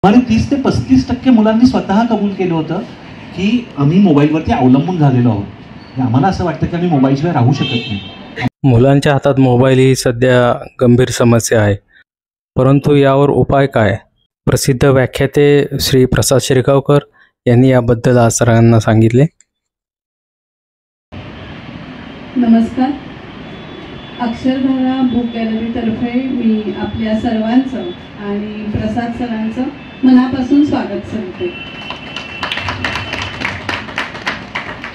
आणि 30 ते 35% मुलांनी स्वतः कबूल केलं होतं की आम्ही मोबाईलवरती अवलंबून झालेलो आहोत. आम्हाला असं वाटतं की आम्ही मोबाईलशिवाय राहू शकत नाही. मुलांच्या हातात मोबाईल ही सध्या गंभीर समस्या आहे, परंतु यावर उपाय काय? प्रसिद्ध व्याख्याते श्री प्रसाद शिरगावकर यांनी याबद्दल आज सरांना सांगितले. नमस्कार. अक्षरधारा बुक गॅलरीतर्फे मी आपल्या सर्वांचं आणि प्रसाद सरांचं मनापासून स्वागत करते.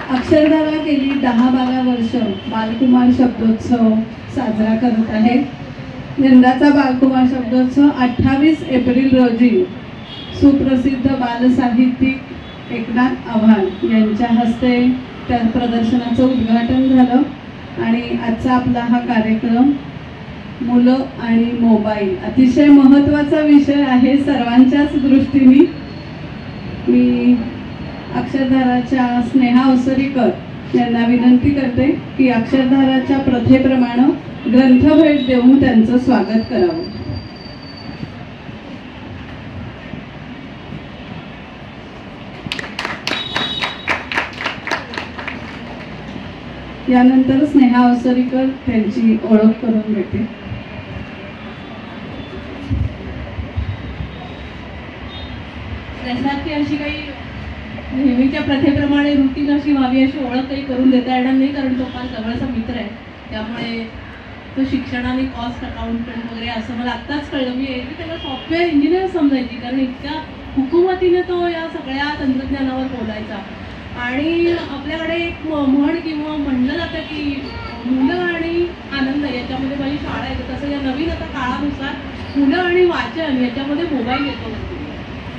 अक्षरधारा गेली 10-12 वर्ष बालकुमार शब्दोत्सव साजरा करत आहे. यंदाचा बालकुमार शब्दोत्सव 28 एप्रिल रोजी सुप्रसिद्ध बालसाहित्यिक एकनाथ आव्हाड यांच्या हस्ते त्या प्रदर्शनाचं उद्घाटन झालं आणि आजचा आपला हा कार्यक्रम मुलं आणि मोबाईल अतिशय महत्त्वाचा विषय आहे सर्वांच्याच दृष्टीने. मी अक्षरधाराच्या स्नेहा अवसरीकर यांना विनंती करते की अक्षरधाराच्या प्रथेप्रमाणे ग्रंथभेट देऊन त्यांचं स्वागत करावं. यानंतर स्नेहा अवसरीकर त्यांची ओळख करून देते. प्रसादची अशी काही नेहमीच्या प्रथेप्रमाणे रुटीन अशी व्हावी अशी ओळख काही करून देता येणार नाही, कारण तो फार जवळचा मित्र आहे. त्यामुळे तो शिक्षणाने कॉस्ट अकाउंटंट वगैरे असं मला आत्ताच कळलं. मी त्याला सॉफ्टवेअर इंजिनियर समजायची, कारण इतक्या हुकूमतीने तो या सगळ्या तंत्रज्ञानावर बोलायचा. आणि आपल्याकडे एक म्हण किंवा म्हणलं जातं की मुलं आणि आनंद याच्यामध्ये माझी शाळा येते. तसं या नवीन आता काळानुसार मुलं आणि वाचन याच्यामध्ये मोबाईल येतो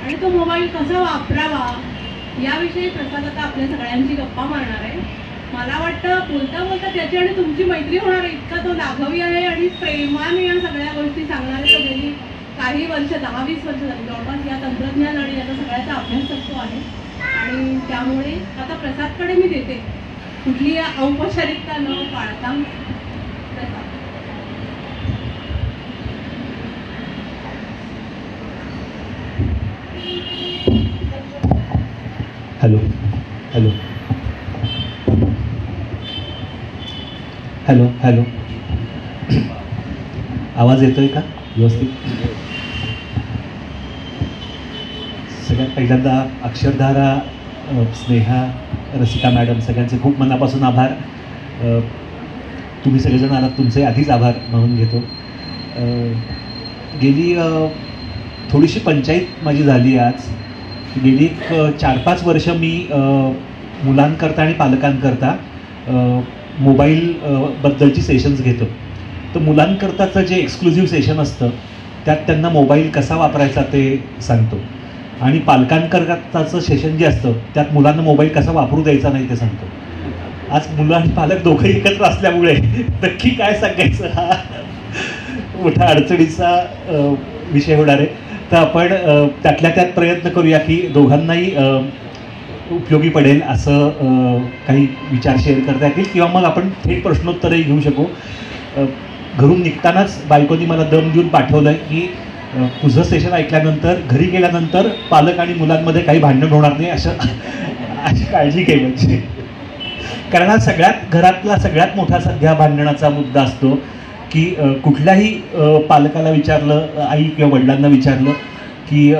आणि तो मोबाईल कसा वापरावा याविषयी प्रसाद आता आपल्या सगळ्यांची गप्पा मारणार आहे. मला वाटतं बोलता बोलता त्याची आणि तुमची मैत्री होणार आहे, इतका तो लाघवी आहे आणि प्रेमाने या सगळ्या गोष्टी सांगणार आहे. तो गेली काही वर्ष 10-20 वर्ष झाली जवळपास या तंत्रज्ञान आणि याचा सगळ्याचा अभ्यास करतो आहे. आणि त्यामुळे आता प्रसादकडे मी देते, कुठली औपचारिकता न पाळता. हॅलो हॅलो हॅलो हॅलो आवाज येतोय का व्यवस्थित? सगळ्यात पहिल्यांदा अक्षरधारा, स्नेहा, रसिका मॅडम सगळ्यांचे खूप मनापासून आभार. तुम्ही सगळेजण आलात, तुमचे आधीच आभार म्हणून घेतो. गेली थोडीशी पंचायत माझी झाली आज. गेली 4-5 वर्ष मी मुलांकरता आणि पालकांकरता मोबाईल बद्दलची सेशन्स घेतो. तर मुलांकरताचं जे एक्सक्लुझिव्ह सेशन असतं त्यात त्यांना मोबाईल कसा वापरायचा ते सांगतो, आणि पालकांकरताचं सेशन जे असतं त्यात मुलांना मोबाईल कसा वापरू द्यायचा नाही ते सांगतो. आज मुलं आणि पालक दोघंही एकत्र असल्यामुळे नक्की काय सांगायचं हा मोठा अडचणीचा विषय होणार आहे. तर आपण त्यातल्या त्यात प्रयत्न करूया की दोघांनाही उपयोगी पडेल असं काही विचार शेअर करता येतील, किंवा मग आपण थेट प्रश्नोत्तरही घेऊ शकू. घरून निघतानाच बायकोनी मला दम देऊन पाठवलं आहे की तुझं सेशन ऐकल्यानंतर घरी गेल्यानंतर पालक आणि मुलांमध्ये काही भांडण होणार नाही अशी काळजी घे म्हणजे. कारण हा सगळ्यात घरातला सगळ्यात मोठा सध्या भांडणाचा मुद्दा असतो की कुठल्याही पालकाला विचारलं, आई किंवा वडिलांना विचारलं की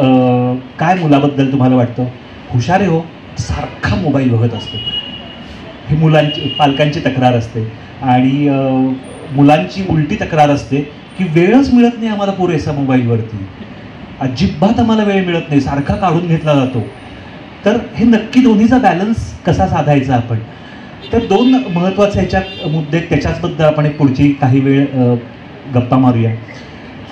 काय मुलाबद्दल तुम्हाला वाटतं, हुशार आहे हो, सारखा मोबाईल बघत असतो. ही पालकांची तक्रार असते. आणि मुलांची उलटी तक्रार असते की वेळच मिळत नाही आम्हाला पुरेसा मोबाईलवरती, अजिबात आम्हाला वेळ मिळत नाही, सारखा काढून घेतला जातो. तर हे नक्की दोन्हीचा बॅलन्स कसा साधायचा आपण, तर 2 महत्त्वाचे ह्याच्यात मुद्दे, त्याच्याचबद्दल आपण एक पुढची काही वेळ गप्पा मारूया.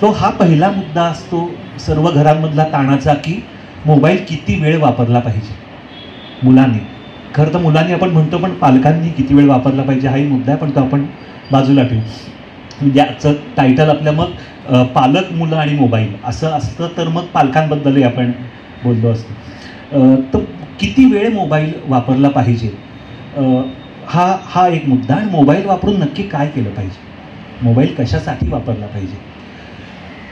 तो हा पहिला मुद्दा असतो सर्व घरांमधला ताणाचा की मोबाईल किती वेळ वापरला पाहिजे मुलांनी. खरं तर मुलांनी आपण म्हणतो, पण पालकांनी किती वेळ वापरला पाहिजे हाही मुद्दा आहे, पण तो आपण बाजूला ठेवू. म्हणजे याचं टायटल आपल्या मग पालक, मुलं आणि मोबाईल असं असतं, तर मग पालकांबद्दलही आपण बोललो असतो. तर किती वेळ मोबाईल वापरला पाहिजे हा एक मुद्दा. आणि मोबाईल वापरून नक्की काय केलं पाहिजे, मोबाईल कशासाठी वापरला पाहिजे.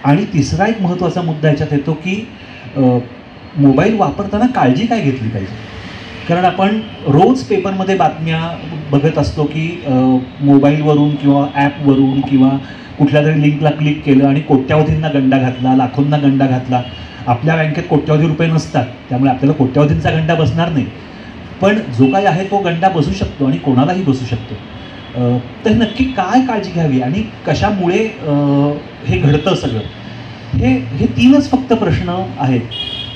आणि तिसरा एक महत्त्वाचा मुद्दा याच्यात येतो की मोबाईल वापरताना काळजी काय घेतली पाहिजे. कारण आपण रोज पेपरमध्ये बातम्या बघत असतो की मोबाईलवरून किंवा ॲपवरून किंवा कुठल्या तरी लिंकला क्लिक केलं आणि कोट्यावधींना गंडा घातला, लाखोंना गंडा घातला. आपल्या बँकेत कोट्यावधी रुपये नसतात, त्यामुळे आपल्याला कोट्यावधींचा गंडा बसणार नाही, पण जो काही आहे तो गंडा बसू शकतो आणि कोणालाही बसू शकतो. तर नक्की काय काळजी घ्यावी आणि कशामुळे हे घडतं सगळं, हे 3च फक्त प्रश्न आहेत.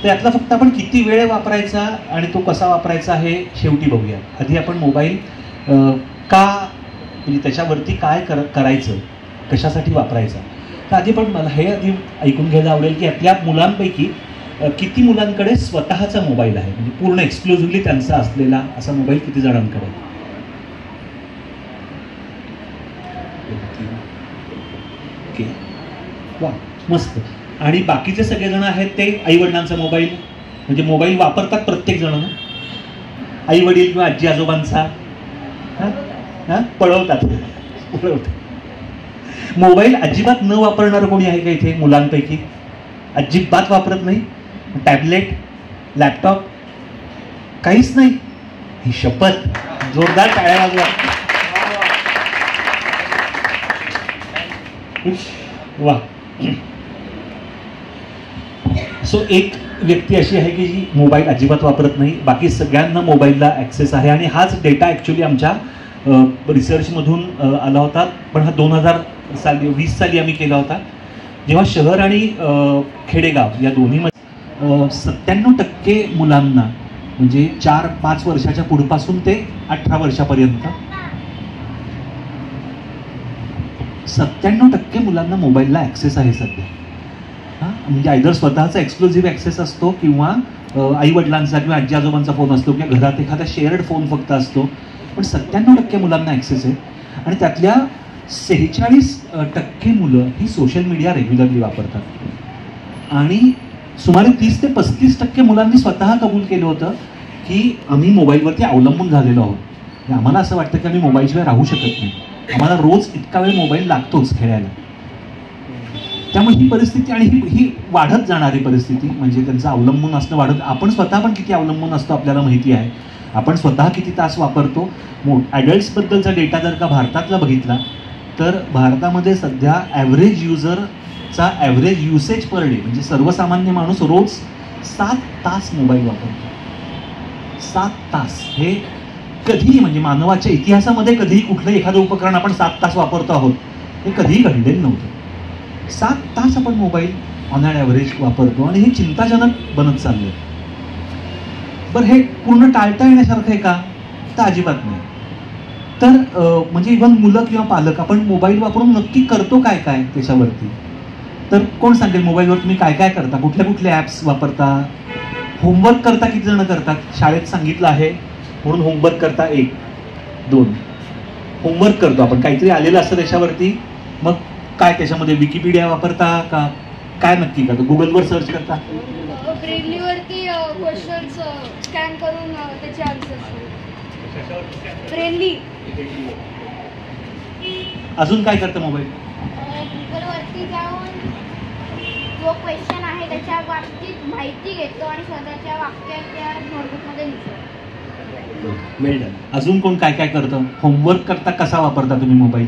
तर यातला फक्त आपण किती वेळ वापरायचा आणि तो कसा वापरायचा हे शेवटी बघूया. आधी आपण मोबाईल का, म्हणजे त्याच्यावरती काय करायचं, कशासाठी वापरायचा. तर आधी पण मला हे आधी ऐकून घ्यायला आवडेल की आपल्या मुलांपैकी किती मुलांकडे स्वतःचा मोबाईल आहे, म्हणजे पूर्ण एक्सक्लुझिव्हली त्यांचा असलेला असा मोबाईल किती जणांकडे. ओके, वा, मस्त. आणि बाकीचे सगळेजण आहेत ते आईवडिलांचा मोबाईल, म्हणजे मोबाईल वापरतात प्रत्येक जण, आई वडील किंवा आजी आजोबांचा पळवतात. मोबाईल अजिबात न वापरणारं कोणी आहे का इथे मुलांपैकी? अजिबात वापरत नाही. टॅबलेट, लॅपटॉप, काहीच नाही. ही शपथ, जोरदार टाळ्या वाजवा. वा. सो एक व्यक्ती अशी आहे की जी मोबाईल अजिबात वापरत नाही, बाकी सगळ्यांना मोबाईलला ॲक्सेस आहे. आणि हाच डेटा ॲक्च्युली आमच्या रिसर्चमधून आला होता, पण हा 2020 साली आम्ही केला होता, जेव्हा शहर आणि खेडेगाव या दोन्हीमध्ये 97% मुलांना, म्हणजे 4-5 वर्षाच्या पुढपासून ते 18 वर्षापर्यंत 97% मुलांना मोबाईलला ॲक्सेस आहे सध्या. म्हणजे आयदर स्वतःचा एक्सक्लुझिव्ह ॲक्सेस असतो किंवा आई वडिलांचा किंवा आजी आजोबांचा फोन असतो किंवा घरात एखादा शेअर्ड फोन फक्त असतो, पण 97% मुलांना ॲक्सेस आहे. आणि त्यातल्या 46% मुलं ही सोशल मीडिया रेग्युलरली वापरतात. आणि सुमारे 30 ते 35% मुलांनी स्वतः कबूल केलं होतं की आम्ही मोबाईलवरती अवलंबून झालेलो आहोत. आम्हाला असं वाटतं की आम्ही मोबाईलशिवाय राहू शकत नाही, आम्हाला रोज इतका वेळ मोबाईल लागतोच खेळायला. त्यामुळे ही परिस्थिती आणि ही वाढत जाणारी परिस्थिती, म्हणजे त्यांचं अवलंबून असणं वाढत. आपण स्वतः पण किती अवलंबून असतो आपल्याला माहिती आहे. आपण स्वतः किती तास वापरतो. ॲडल्ट्सबद्दलचा डेटा जर का भारतातला बघितला तर भारतामध्ये सध्या ॲव्हरेज युजरचा ॲव्हरेज युसेज पर डे, म्हणजे सर्वसामान्य माणूस रोज 7 तास मोबाईल वापरतो. 7 तास. हे कधीही, म्हणजे मानवाच्या इतिहासामध्ये कधीही कुठलं एखादं उपकरण आपण 7 तास वापरतो आहोत हे कधीही घडलेलं नव्हतं. 7 तास आपण मोबाईल ऑन ॲन ॲव्हरेज वापरतो आणि हे चिंताजनक बनत चाललं. बरं, हे पूर्ण टाळता येण्यासारखं आहे का? तर अजिबात नाही. तर म्हणजे इव्हन मुलं किंवा पालक, आपण मोबाईल वापरून नक्की करतो काय काय त्याच्यावरती. तर कोण सांगेल मोबाईलवर तुम्ही काय काय करता, कुठले कुठले ॲप्स वापरता? होमवर्क करता किती जण करतात? शाळेत सांगितलं आहे म्हणून होमवर्क करता. 1, 2 होमवर्क करतो आपण, काहीतरी आलेलं असतं त्याच्यावरती. मग काय त्याच्यामध्ये विकिपीडिया वापरता का काय नक्की करता? गुगलवर सर्च करता? ब्रेनलीवरती क्वेश्चन्स स्कॅन करून त्याचे आन्सर्स. ब्रेनली. अजून काय करतं मोबाईल? गुगलवरती जाऊन जो क्वेश्चन आहे त्याच्या बाबतीत माहिती घेतो आणि स्वतःच्या वाक्यात त्या नोटबुकमध्ये लिहितो. वेल डन. अजून कोण काय काय करतं? होमवर्क करता कसा वापरता तुम्ही मोबाईल?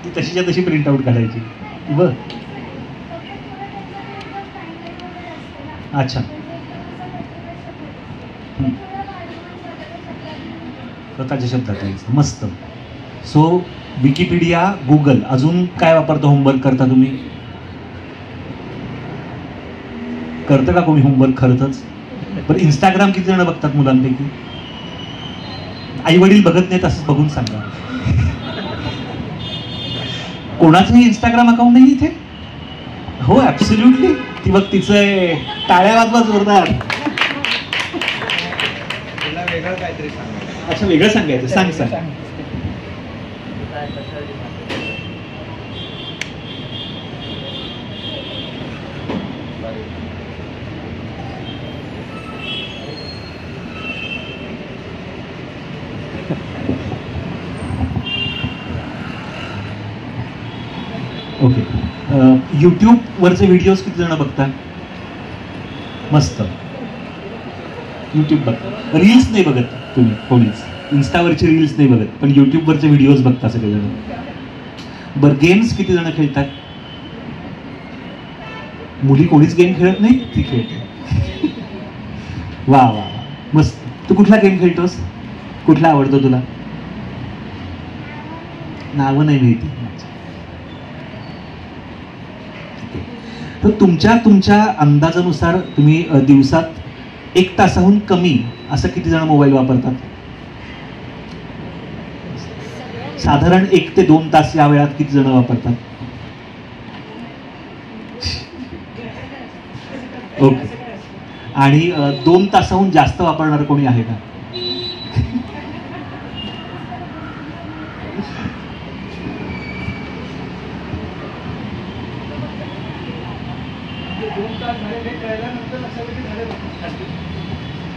ती तशीच्या तशी प्रिंट आउट काढायची. बर, अच्छा. स्वतःच्या शब्दात लिहायचं. मस्त. So Wikipedia, Google. अजून काय वापरतो होमवर्क करता तुम्ही? करतं का कोणी होमवर्क खरंच? बरं, इंस्टाग्राम किती जण बघतात मुलांपैकी? आई वडील बघत नाहीत असं बघून सांगा. कोणाचंही इंस्टाग्राम अकाउंट नाही इथे? हो, ॲब्सोल्युटली. ती बघ, तिचं टाळ्या वाजवा जोरदार. अच्छा, वेगळं सांगायचं. सांग सांग. ओके. यूट्यूबवरचे व्हिडिओज किती जण बघता? मस्त. यूट्यूब बघता. रील्स नाही बघत तुम्ही कोणीच, इन्स्टावरचे रील्स नाही बघत, पण यूट्यूबवरचे व्हिडिओज बघता सगळेजण. बरं, गेम्स किती जण खेळतात? मुली कोणीच गेम खेळत नाही, ती खेळते. वा वा वा, मस्त. तू कुठला गेम खेळतोस? कुठला आवडतो तुला? नावं नाही माहिती. तर तुमच्या अंदाजानुसार तुम्ही दिवसात 1 तासाहून कमी असं किती जण मोबाईल वापरतात? साधारण 1 ते 2 तास या वेळात किती जण वापरतात? ओके. आणि 2 तासाहून जास्त वापरणार कोणी आहे का?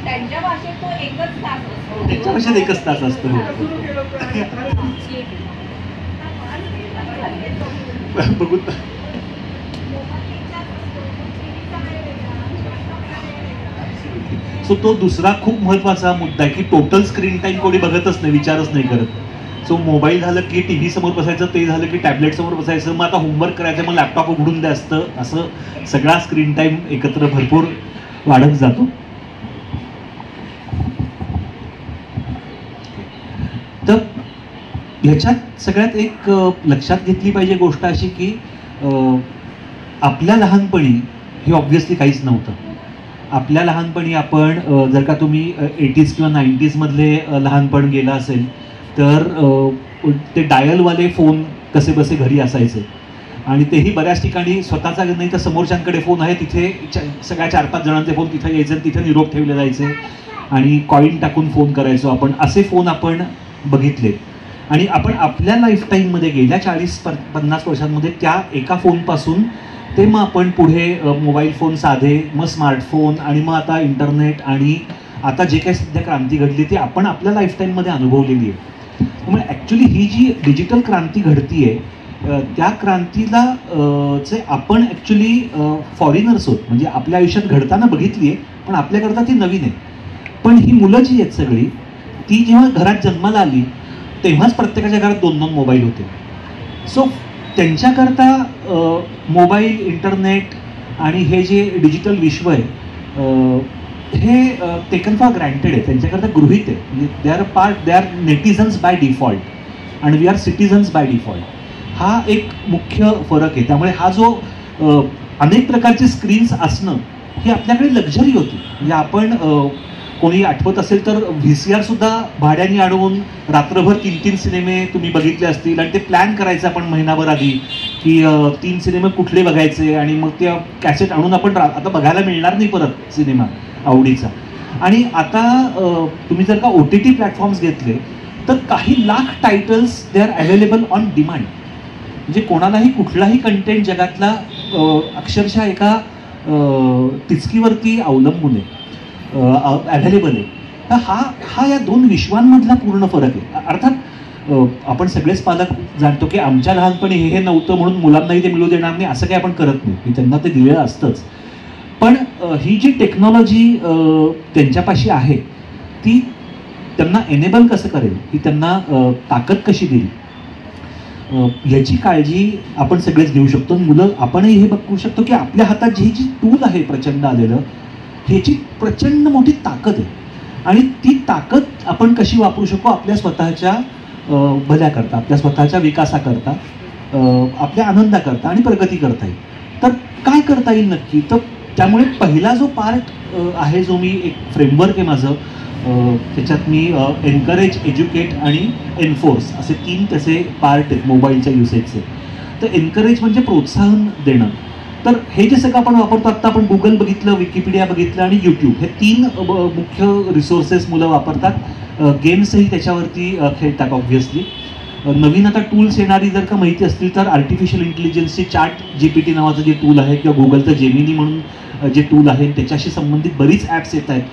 त्यांच्या भाषेत तो 1 तास असतो. त्यांच्या भाषेत 1 तास असतो. बघू. सो तो दुसरा खूप महत्वाचा मुद्दा आहे की टोटल स्क्रीन टाइम कोणी बघतच नाही, विचारच नाही करत. सो मोबाईल झालं की टीव्ही समोर बसायचं, ते झालं की टॅबलेट समोर बसायचं, मग आता होमवर्क करायचं, मग लॅपटॉप उघडून द्या असतं. असं सगळा स्क्रीन टाइम एकत्र भरपूर वाढत जातो. तर ह्याच्यात सगळ्यात एक लक्षात घेतली पाहिजे गोष्ट अशी की आपल्या लहानपणी हे ऑब्व्हियसली काहीच नव्हतं. आपल्या लहानपणी आपण जर का तुम्ही 80s किंवा 90s मधले लहानपण गेलं असेल तर ते डायलवाले फोन कसे बसे घरी असायचे, आणि तेही बऱ्याच ठिकाणी स्वतःचा नाही तर समोरच्यांकडे फोन आहे तिथे सगळ्या 4-5 जणांचे फोन तिथे यायचे, तिथे निरोप ठेवले जायचे आणि कॉईन टाकून फोन करायचो आपण. असे फोन आपण बघितले आणि आपण आपल्या लाईफटाईममध्ये गेल्या 40-50 वर्षांमध्ये त्या एका फोनपासून ते मग आपण पुढे मोबाईल फोन साधे, मग स्मार्टफोन आणि मग आता इंटरनेट आणि आता जे काही सध्या क्रांती घडली ती आपण आपल्या लाईफटाईममध्ये अनुभवलेली आहे. त्यामुळे ॲक्च्युली ही जी डिजिटल क्रांती घडतीये त्या क्रांतीला चे आपण ॲक्च्युली फॉरिनर्स होत, म्हणजे आपल्या आयुष्यात घडताना बघितली आहे पण आपल्याकरता ती नवीन आहे. पण ही मुलं जी आहेत सगळी ती जेव्हा घरात जन्माला आली तेव्हाच प्रत्येकाच्या घरात 2-2 मोबाईल होते. सो त्यांच्याकरता मोबाईल, इंटरनेट आणि हे जे डिजिटल विश्व आहे हे टेकन फॉर ग्रँटेड आहे, त्यांच्याकरता गृहीत आहे. म्हणजे they are netizens by default आणि we are citizens by default. हा एक मुख्य फरक आहे. त्यामुळे हा जो अनेक प्रकारचे स्क्रीन्स असणं ही आपल्याकडे लक्झरी होती. म्हणजे आपण कोणी आठवत असेल तर VCR सुद्धा भाड्याने आणून रात्रभर 3-3 सिनेमे तुम्ही बघितले असतील आणि ते प्लॅन करायचं आपण महिनाभर आधी की 3 सिनेमे कुठले बघायचे आणि मग ते कॅसेट आणून आपण आता बघायला मिळणार नाही परत सिनेमा आवडीचा. आणि आता तुम्ही जर का OTT प्लॅटफॉर्म्स घेतले तर काही lakh titles they are available on demand. म्हणजे कोणालाही कुठलाही कंटेंट जगातला अक्षरशः एका टिचकीवरती अवलंबून आहे, अव्हेलेबल आहे. तर हा या 2 विश्वांमधला पूर्ण फरक आहे. अर्थात आपण सगळेच पालक जाणतो की आमच्या लहानपणी हे नव्हतं म्हणून मुलांनाही ते मिळू देणार नाही असं काही आपण करत नाही, की त्यांना ते दिलेलं असतंच. पण ही जी टेक्नॉलॉजी त्यांच्यापाशी आहे ती त्यांना एनेबल कसं करेल, ही त्यांना ताकद कशी देईल याची काळजी आपण सगळेच घेऊ शकतो. मुलं आपणही हे बघू शकतो की आपल्या हातात जी टूल आहे प्रचंड आलेलं ह्याची प्रचंड मोठी ताकद आहे आणि ती ताकद आपण कशी वापरू शकतो आपल्या स्वतःच्या भल्याकरता, आपल्या स्वतःच्या विकासाकरता, आपल्या आनंदाकरता आणि प्रगती करता येईल. तर काय करता येईल नक्की? तर त्यामुळे पहिला जो पार्ट आहे जो मी एक फ्रेमवर्क आहे माझं, त्याच्यात मी एनकरेज, एज्युकेट आणि एन्फोर्स असे 3 त्याचे पार्ट आहेत मोबाईलच्या युसेजचे. तर एनकरेज म्हणजे प्रोत्साहन देणं. तर हे जे सगळं आपण वापरतो, आत्ता आपण गुगल बघितलं, विकिपीडिया बघितलं आणि यूट्यूब हे 3 मुख्य रिसोर्सेस मुलं वापरतात. गेम्सही त्याच्यावरती खेळतात ऑब्व्हियसली. नवीन आता टूल्स येणारी जर का माहिती असतील तर आर्टिफिशियल इंटेलिजन्सची ChatGPT नावाचं जे टूल आहे किंवा गुगलचं जेमिनी म्हणून जे टूल आहे त्याच्याशी संबंधित बरीच ॲप्स येत आहेत.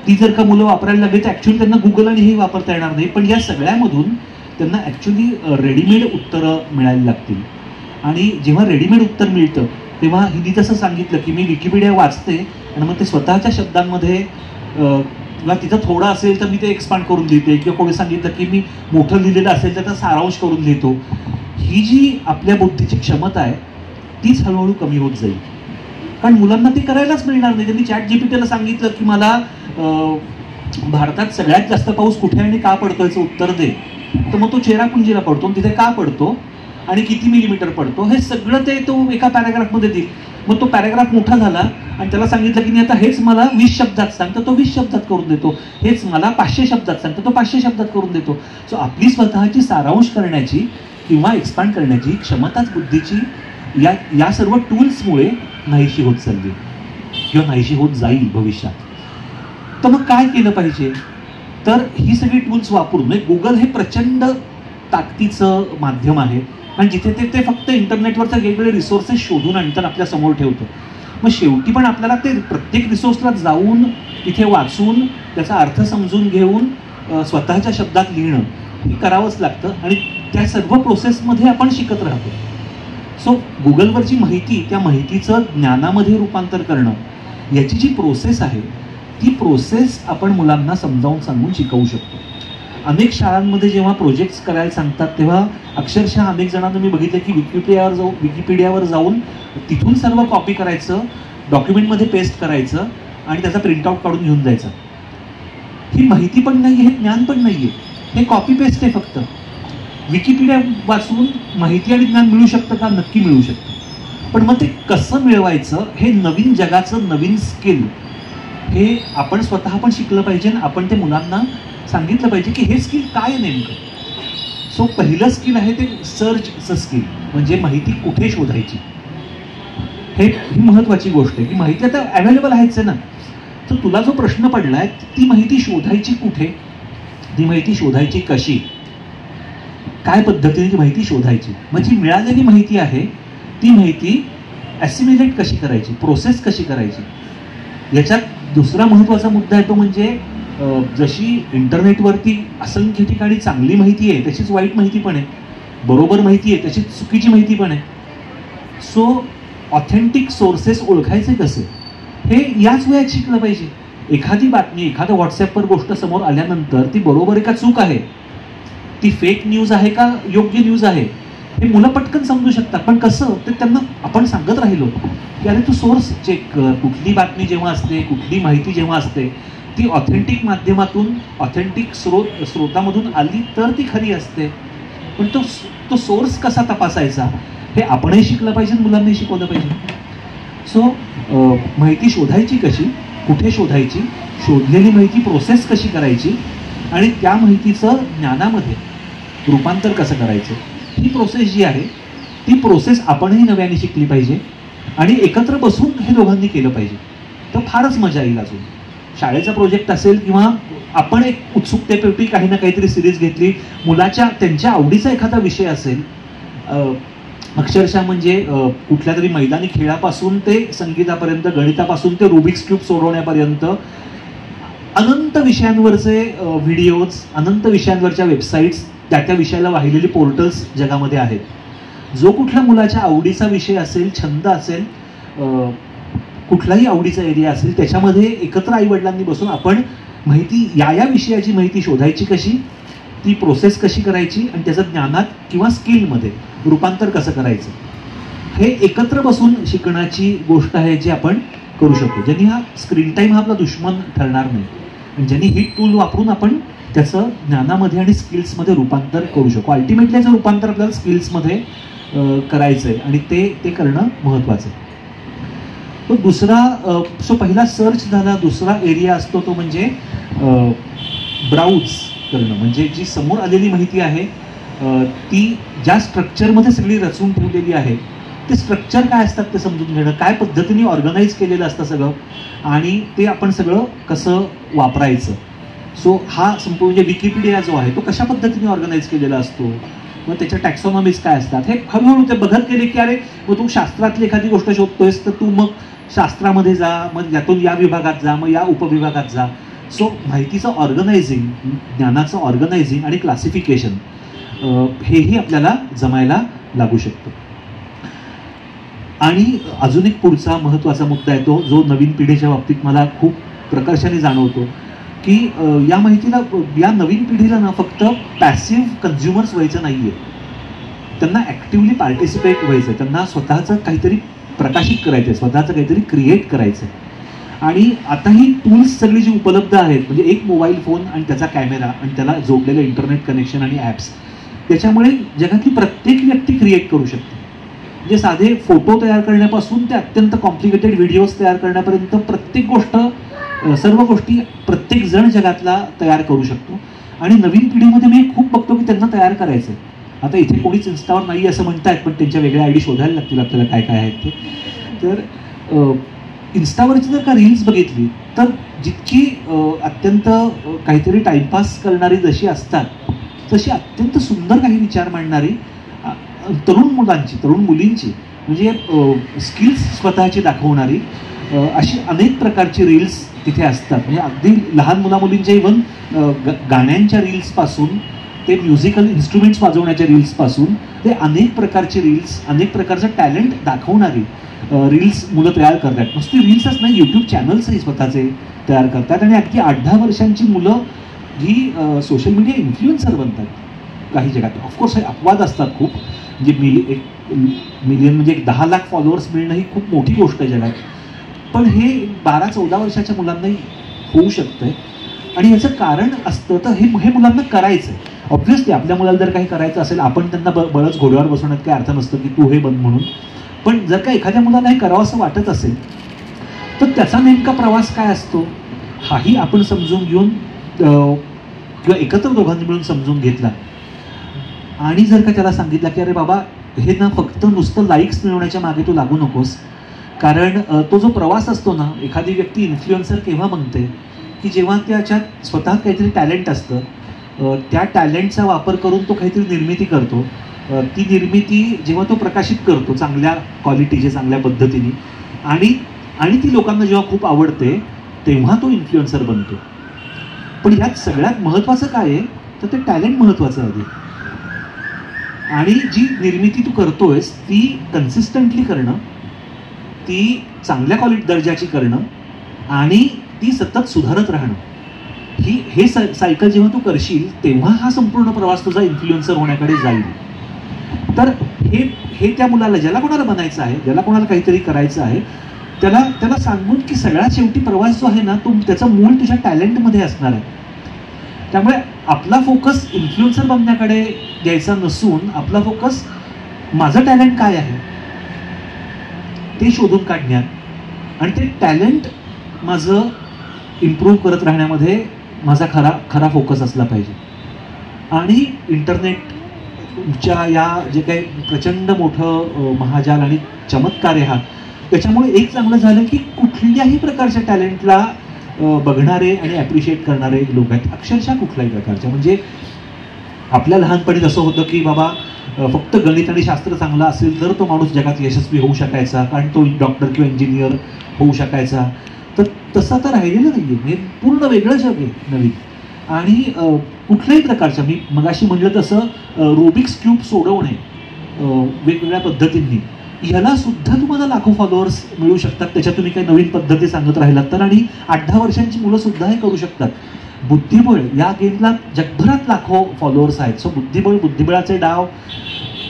ती जर का मुलं वापरायला लागली तर ॲक्च्युली त्यांना गुगल आणि हे वापरता येणार नाही, पण या सगळ्यामधून त्यांना ॲक्च्युली रेडीमेड उत्तरं मिळायला लागतील. आणि जेव्हा रेडीमेड उत्तर मिळतं तेव्हा हिने जसं सांगितलं की मी विकिपीडिया वाचते आणि मग ते स्वतःच्या शब्दांमध्ये किंवा तिथं थोडं असेल तर मी ते एक्सपांड करून लिहिते, किंवा कोणी सांगितलं की मी मोठं लिहिलेलं असेल तर त्याचा सारांश करून लिहितो. ही जी आपल्या बुद्धीची क्षमता आहे तीच हळूहळू कमी होत जाईल, कारण मुलांना ते करायलाच मिळणार नाही. त्यांनी ChatGPTला सांगितलं की मला भारतात सगळ्यात जास्त पाऊस कुठे आणि का पडतो याचं उत्तर दे, तर मग तो चेरापुंजीला पडतो, तिथे का पडतो आणि किती मिलीमीटर पडतो हे सगळं ते तो एका पॅराग्राफमध्ये देईल. मग तो पॅराग्राफ मोठा झाला आणि त्याला सांगितलं की नाही आता हेच मला 20 शब्दात सांग, तर तो 20 शब्दात करून देतो. हेच मला 500 शब्दात सांग, तर तो 500 शब्दात करून देतो. सो आपली स्वतःची सारांश करण्याची किंवा एक्सपांड करण्याची क्षमताच बुद्धीची या सर्व टूल्समुळे नाहीशी होत चालली किंवा नाहीशी होत जाईल भविष्यात. तर मग काय केलं पाहिजे, तर ही सगळी टूल्स वापरून म्हणजे गुगल हे प्रचंड ताकदीचं माध्यम आहे, आणि जिथे ते फक्त इंटरनेटवरचे वेगवेगळे रिसोर्सेस शोधून आणतात आपल्या समोर ठेवतं. मग शेवटी पण आपल्याला ते प्रत्येक रिसोर्सला जाऊन तिथे वाचून त्याचा अर्थ समजून घेऊन स्वतःच्या शब्दात लिहिणं हे करावंच लागतं, आणि त्या सर्व प्रोसेसमध्ये आपण शिकत राहतो. सो गुगलवरची माहिती, त्या माहितीचं ज्ञानामध्ये रूपांतर करणं याची जी प्रोसेस आहे ती प्रोसेस आपण मुलांना समजावून सांगून शिकवू शकतो. अनेक शाळांमध्ये जेव्हा प्रोजेक्ट्स करायला सांगतात तेव्हा अक्षरशः अनेक जणांना मी बघितलं की विकिपीडियावर जाऊन तिथून सर्व कॉपी करायचं, डॉक्युमेंटमध्ये पेस्ट करायचं आणि त्याचा प्रिंटआउट काढून घेऊन जायचा. ही माहिती पण नाही, हे ज्ञान पण नाही आहे, हे कॉपी पेस्ट आहे फक्त. विकिपीडिया वाचून माहिती आणि ज्ञान मिळू शकतं का? नक्की मिळू शकतं, पण मग ते कसं मिळवायचं हे नवीन जगाचं नवीन स्किल हे आपण स्वतः पण शिकलं पाहिजे. आपण ते मुलांना सांगितलं पाहिजे की हे स्किल काय नेमकं. सो पहिलं स्किल आहे ते सर्चचं स्किल, म्हणजे माहिती कुठे शोधायची. ही महत्त्वाची गोष्ट आहे की माहिती आता अवेलेबल आहेच आहे ना, तर तुला जो प्रश्न पडला आहे ती माहिती शोधायची कुठे, ती माहिती शोधायची कशी, काय पद्धतीने ती माहिती शोधायची. मग जी मिळालेली माहिती आहे ती माहिती ॲसिमिलेट कशी करायची, प्रोसेस कशी करायची. याच्यात दुसरा महत्त्वाचा मुद्दा आहे तो म्हणजे जशी इंटरनेटवरती असंख्य ठिकाणी चांगली माहिती आहे तशीच वाईट माहिती पण आहे, बरोबर माहिती आहे तशीच चुकीची माहिती पण आहे. सो ऑथेंटिक सोर्सेस ओळखायचे कसे हे याच वेळात शिकलं पाहिजे. एखादी बातमी, एखादं व्हॉट्सॲपवर गोष्ट समोर आल्यानंतर ती बरोबर आहे का चूक आहे, ती फेक न्यूज आहे का योग्य न्यूज आहे, हे मुलं पटकन समजू शकतात. पण कसं ते त्यांना आपण सांगत राहिलो की अरे तू सोर्स चेक कर. कुठली बातमी जेव्हा असते, कुठली माहिती जेव्हा असते ती ऑथेंटिक माध्यमातून, ऑथेंटिक स्रोतामधून आली तर ती खरी असते. पण तो सोर्स कसा तपासायचा हे आपणही शिकलं पाहिजे, मुलांनाही शिकवलं पाहिजे. सो माहिती शोधायची कशी, कुठे शोधायची, शोधलेली माहिती प्रोसेस कशी करायची आणि त्या माहितीचं ज्ञानामध्ये रूपांतर कसं करायचं, ही प्रोसेस जी आहे ती प्रोसेस आपणही नव्याने शिकली पाहिजे आणि एकत्र बसून हे दोघांनी केलं पाहिजे. तर फारच मजा येईल. अजून शाळेचा प्रोजेक्ट असेल किंवा आपण एक उत्सुकतेपोटी काही ना काहीतरी सिरीज घेतली, मुलाच्या त्यांच्या आवडीचा एखादा विषय असेल, अक्षरशः म्हणजे कुठल्या तरी मैदानी खेळापासून ते संगीतापर्यंत, गणितापासून ते रुबिक्स क्यूब सोडवण्यापर्यंत अनंत विषयांवरचे व्हिडिओज, अनंत विषयांवरच्या वेबसाईट्स, त्या विषयाला वाहिलेली पोर्टल्स जगामध्ये आहेत. जो कुठल्या मुलाच्या आवडीचा विषय असेल, छंद असेल, कुठलाही आवडीचा एरिया असेल त्याच्यामध्ये एकत्र आईवडिलांनी बसून आपण माहिती, या विषयाची माहिती शोधायची कशी, ती प्रोसेस कशी करायची आणि त्याचं ज्ञानात किंवा स्किलमध्ये रूपांतर कसं करायचं, हे एकत्र बसून शिकण्याची गोष्ट आहे जी आपण करू शकतो. ज्यांनी हा स्क्रीन टाईम हा आपला दुश्मन ठरणार नाही आणि ज्यांनी ही टूल वापरून आपण त्याचं ज्ञानामध्ये आणि स्किल्समध्ये रूपांतर करू शकतो. अल्टिमेटली याचं रूपांतर आपल्याला स्किल्समध्ये करायचं आहे आणि ते करणं महत्त्वाचं आहे. तो दुसरा, सो पहिला सर्च झाला. दुसरा एरिया असतो तो म्हणजे ब्राउज करणं, म्हणजे जी समोर आलेली माहिती आहे ती ज्या स्ट्रक्चरमध्ये सगळी रचून ठेवलेली आहे ते स्ट्रक्चर काय असतात ते समजून घेणं, काय पद्धतीने ऑर्गनाईज केलेलं असतं सगळं आणि ते आपण सगळं कसं वापरायचं. सो हा संपूर्ण म्हणजे विकिपीडिया जो आहे तो कशा पद्धतीने ऑर्गनाईज केलेला असतो, मग त्याच्या टॅक्सॉनॉमीज काय असतात, हे हळूहळू ते बघत गेले की अरे मग तू शास्त्रातली एखादी गोष्ट शोधतोयस तर तू मग शास्त्रामध्ये जा, मग यातून या विभागात जा, मग या उपविभागात जा. सो माहितीचं ऑर्गनायझिंग, ज्ञानाचं ऑर्गनायझिंग आणि क्लासिफिकेशन हेही आपल्याला जमायला लागू शकतं. आणि अजून एक पुढचा महत्त्वाचा मुद्दा आहे तो जो नवीन पिढीच्या बाबतीत मला खूप प्रकर्षाने जाणवतो की या माहितीला, या नवीन पिढीला ना फक्त पॅसिव्ह कन्झ्युमर्स व्हायचं नाही आहे, त्यांना ॲक्टिव्हली पार्टिसिपेट व्हायचं आहे, त्यांना स्वतःचं काहीतरी प्रकाशित करायचं आहे, स्वतःचं काहीतरी क्रिएट करायचं आहे. आणि आता ही टूल्स सगळी जी उपलब्ध आहेत, म्हणजे एक मोबाईल फोन आणि त्याचा कॅमेरा आणि त्याला जोडलेलं इंटरनेट कनेक्शन आणि ॲप्स, त्याच्यामुळे जगातली प्रत्येक व्यक्ती क्रिएट करू शकते. म्हणजे साधे फोटो तयार करण्यापासून ते अत्यंत कॉम्प्लिकेटेड व्हिडिओज तयार करण्यापर्यंत प्रत्येक गोष्ट, सर्व गोष्टी प्रत्येक जण जगातला तयार करू शकतो. आणि नवीन पिढीमध्ये मी खूप बघतो की त्यांना तयार करायचं आहे. आता इथे कोणीच इन्स्टावर नाही असं म्हणतायत, पण त्यांच्या वेगळ्या आयडी शोधायला लागतील आपल्याला काय काय आहेत ते. तर इन्स्टावरची जर का रील्स बघितली तर जितकी अत्यंत काहीतरी टाईमपास करणारी जशी असतात तशी अत्यंत सुंदर काही विचार मांडणारी तरुण मुलांची, तरुण मुलींची, म्हणजे स्किल्स स्वतःची दाखवणारी अशी अनेक प्रकारची रील्स तिथे असतात. म्हणजे अगदी लहान मुलामुलींच्या इव्हन गाण्यांच्या रील्सपासून ते म्युझिकल इन्स्ट्रुमेंट्स वाजवण्याच्या रील्सपासून ते अनेक प्रकारचे रील्स, अनेक प्रकारचं टॅलेंट दाखवणारी रील्स मुलं तयार करतात. नुसती रील्सच नाही, यूट्यूब चॅनल्सही स्वतःचे तयार करतात. आणि अगदी 8-10 वर्षांची मुलं ही सोशल मीडिया इन्फ्लुएन्सर बनतात काही जगात. ऑफकोर्स हे अपवाद असतात खूप, म्हणजे एक मिलियन म्हणजे 10 लाख फॉलोअर्स मिळणं ही खूप मोठी गोष्ट आहे जगात. पण हे 12-14 वर्षाच्या मुलांनाही होऊ शकतंय. आणि याचं कारण असतं तर हे मुलांना करायचं आहे. ऑब्व्हियसली आपल्या मुलाला जर काही करायचं असेल, आपण त्यांना बळच घोड्यावर बसवण्यात काही अर्थ नसतं की तू हे बन म्हणून. पण जर का एखाद्या मुलाला हे करावं असं वाटत असेल तर त्याचा नेमका प्रवास काय असतो हाही आपण समजून घेऊन किंवा एकत्र दोघांनी मिळून समजून घेतला. आणि जर का त्याला सांगितलं की अरे बाबा, हे ना फक्त नुसतं लाईक्स मिळवण्याच्या मागे तू लागू नकोस. कारण तो जो प्रवास असतो ना, एखादी व्यक्ती इन्फ्लुएन्सर केव्हा बनते की जेव्हा त्याच्यात स्वतः काहीतरी टॅलेंट असतं, त्या टॅलेंटचा वापर करून तो काहीतरी निर्मिती करतो. ती निर्मिती जेव्हा तो प्रकाशित करतो चांगल्या क्वालिटीचे, चांगल्या पद्धतीने, आणि ती लोकांना जेव्हा खूप आवडते तेव्हा तो इन्फ्लुएन्सर बनतो. पण ह्यात सगळ्यात महत्त्वाचं काय आहे तर ते टॅलेंट महत्त्वाचं आहे. आणि जी निर्मिती तू करतोयस ती कन्सिस्टंटली करणं, ती चांगल्या दर्जाची करणं आणि ती सतत सुधारत राहणं, हे सायकल जेव्हा तू करशील तेव्हा हा संपूर्ण प्रवास तुझा इन्फ्लुएन्सर होण्याकडे जाईल. तर हे त्या मुलाला, ज्याला कोणाला बनायचं आहे, ज्याला कोणाला काहीतरी करायचं आहे, त्याला सांगून की सगळ्यात शेवटी प्रवास जो आहे ना तो त्याचं मूळ तुझ्या टॅलेंटमध्ये असणार आहे. त्यामुळे आपला फोकस इन्फ्लुएन्सर बनण्याकडे द्यायचा नसून आपला फोकस माझं टॅलेंट काय आहे ते शोधून काढण्यात आणि ते टॅलेंट माझं इम्प्रूव्ह करत राहण्यामध्ये माझा खरा फोकस असला पाहिजे. आणि इंटरनेटच्या या जे काही प्रचंड मोठं महाजाल आणि चमत्कार आहे हा, त्याच्यामुळे एक चांगलं झालं की कुठल्याही प्रकारच्या टॅलेंटला बघणारे आणि ॲप्रिशिएट करणारे लोक आहेत, अक्षरशः कुठल्याही प्रकारच्या. म्हणजे आपल्या लहानपणीत असं होतं की बाबा फक्त गणित आणि शास्त्र चांगला असेल तर तो माणूस जगात यशस्वी होऊ शकायचा, कारण तो डॉक्टर किंवा इंजिनियर होऊ शकायचा. तर तसं आता राहिलेलं नाही आहे, हे पूर्ण वेगळं जग आहे नवीन. आणि कुठल्याही प्रकारच्या, मी मगाशी म्हटलं तसं रुबिक्स क्यूब सोडवणे वेगवेगळ्या पद्धतींनी, ह्याला सुद्धा तुम्हाला लाखो फॉलोअर्स मिळू शकतात. त्याच्यात तुम्ही काही नवीन पद्धती सांगत राहिलात तर. आणि 8-10 वर्षांची मुलं सुद्धा हे करू शकतात. बुद्धिबळ या गेमला जगभरात लाखो फॉलोअर्स आहेत. सो बुद्धिबळाचे डाव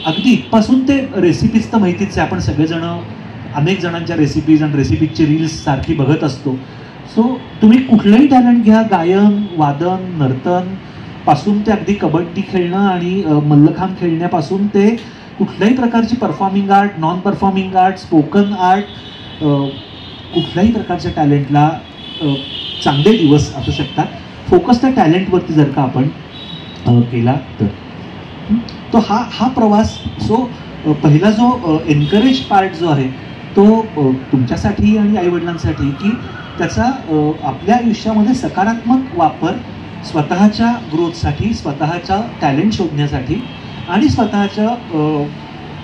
अगदी इथपासून ते रेसिपीज तर माहितीच आहे, आपण सगळेजण अनेक जणांच्या रेसिपीज आणि रेसिपीजचे रील्स सारखी बघत असतो. सो तुम्ही कुठलंही टॅलेंट घ्या, गायन, वादन, नर्तन पासून ते अगदी कबड्डी खेळणं आणि मल्लखांब खेळण्यापासून ते कुठल्याही प्रकारची performing art, non performing art, spoken art, कुठल्याही प्रकारच्या टॅलेंटला चांगले दिवस असू शकतात. फोकस त्या टॅलेंटवरती जर का आपण केला तर हा प्रवास. सो पहिला जो एनकरेज पार्ट जो आहे तो तुमच्यासाठी आणि आईवडिलांसाठी की त्याचा आपल्या आयुष्यामध्ये सकारात्मक वापर स्वतःच्या ग्रोथसाठी, स्वतःच्या टॅलेंट शोधण्यासाठी आणि स्वतःच्या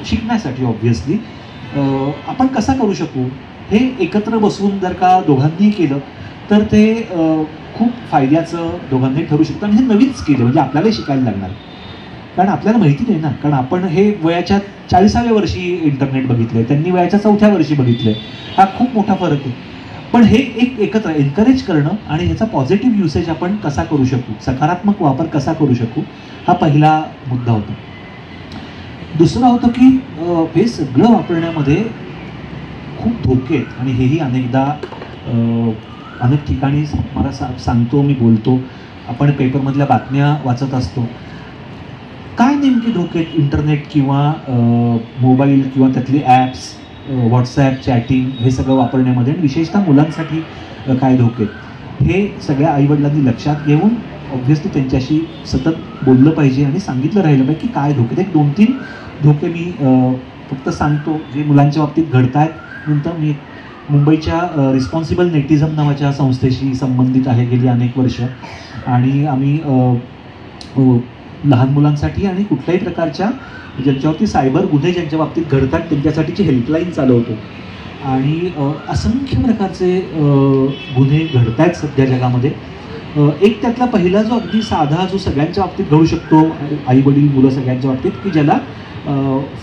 शिकण्यासाठी ऑब्व्हियसली आपण कसा करू शकू हे एकत्र बसून जर का दोघांनी केलं तर ते खूप फायद्याचं दोघांनी ठरू शकतं. आणि हे नवीन स्किल आहे, म्हणजे आपल्याला शिकायला लागणार. कारण आपल्याला माहिती नाही ना, कारण आपण हे वयाच्या 40व्या वर्षी इंटरनेट बघितलंय, त्यांनी वयाच्या 4थ्या वर्षी बघितलंय. हा खूप मोठा फरक आहे. पण हे एकत्र एन्करेज करणं आणि ह्याचा पॉझिटिव्ह युसेज आपण कसा करू शकू, सकारात्मक वापर कसा करू शकू, हा पहिला मुद्दा होता. दुसरा होतं की हे सगळं वापरण्यामध्ये खूप धोके आहेत आणि हेही अनेकदा अनेक ठिकाणी मला सांगतो, मी बोलतो, आपण पेपरमधल्या बातम्या वाचत असतो. काय नेमके धोके आहेत इंटरनेट किंवा मोबाईल किंवा त्यातले ॲप्स, व्हॉट्सॲप, चॅटिंग हे सगळं वापरण्यामध्ये, आणि विशेषतः मुलांसाठी काय धोके आहेत, हे सगळ्या आईवडिलांनी लक्षात घेऊन ऑब्व्हियसली त्यांच्याशी सतत बोललं पाहिजे आणि सांगितलं राहिलं पाहिजे की काय धोके. एक 2-3 धोके मी फक्त सांगतो जे मुलांच्या बाबतीत घडत आहेत. नंतर मी मुंबईच्या रिस्पॉन्सिबल नेटिझम नावाच्या संस्थेशी संबंधित आहे गेली अनेक वर्ष, आणि आम्ही लहान मुलांसाठी आणि कुठल्याही प्रकारच्या ज्यांच्यावरती सायबर गुन्हे ज्यांच्या बाबतीत घडतात त्यांच्यासाठीची हेल्पलाईन चालवतो. आणि असंख्य प्रकारचे गुन्हे घडत आहेत सध्या जगामध्ये. एक त्यातला पहिला जो अगदी साधा, जो सगळ्यांच्या बाबतीत घडू शकतो, आई वडील मुलं सगळ्यांच्या बाबतीत, की ज्याला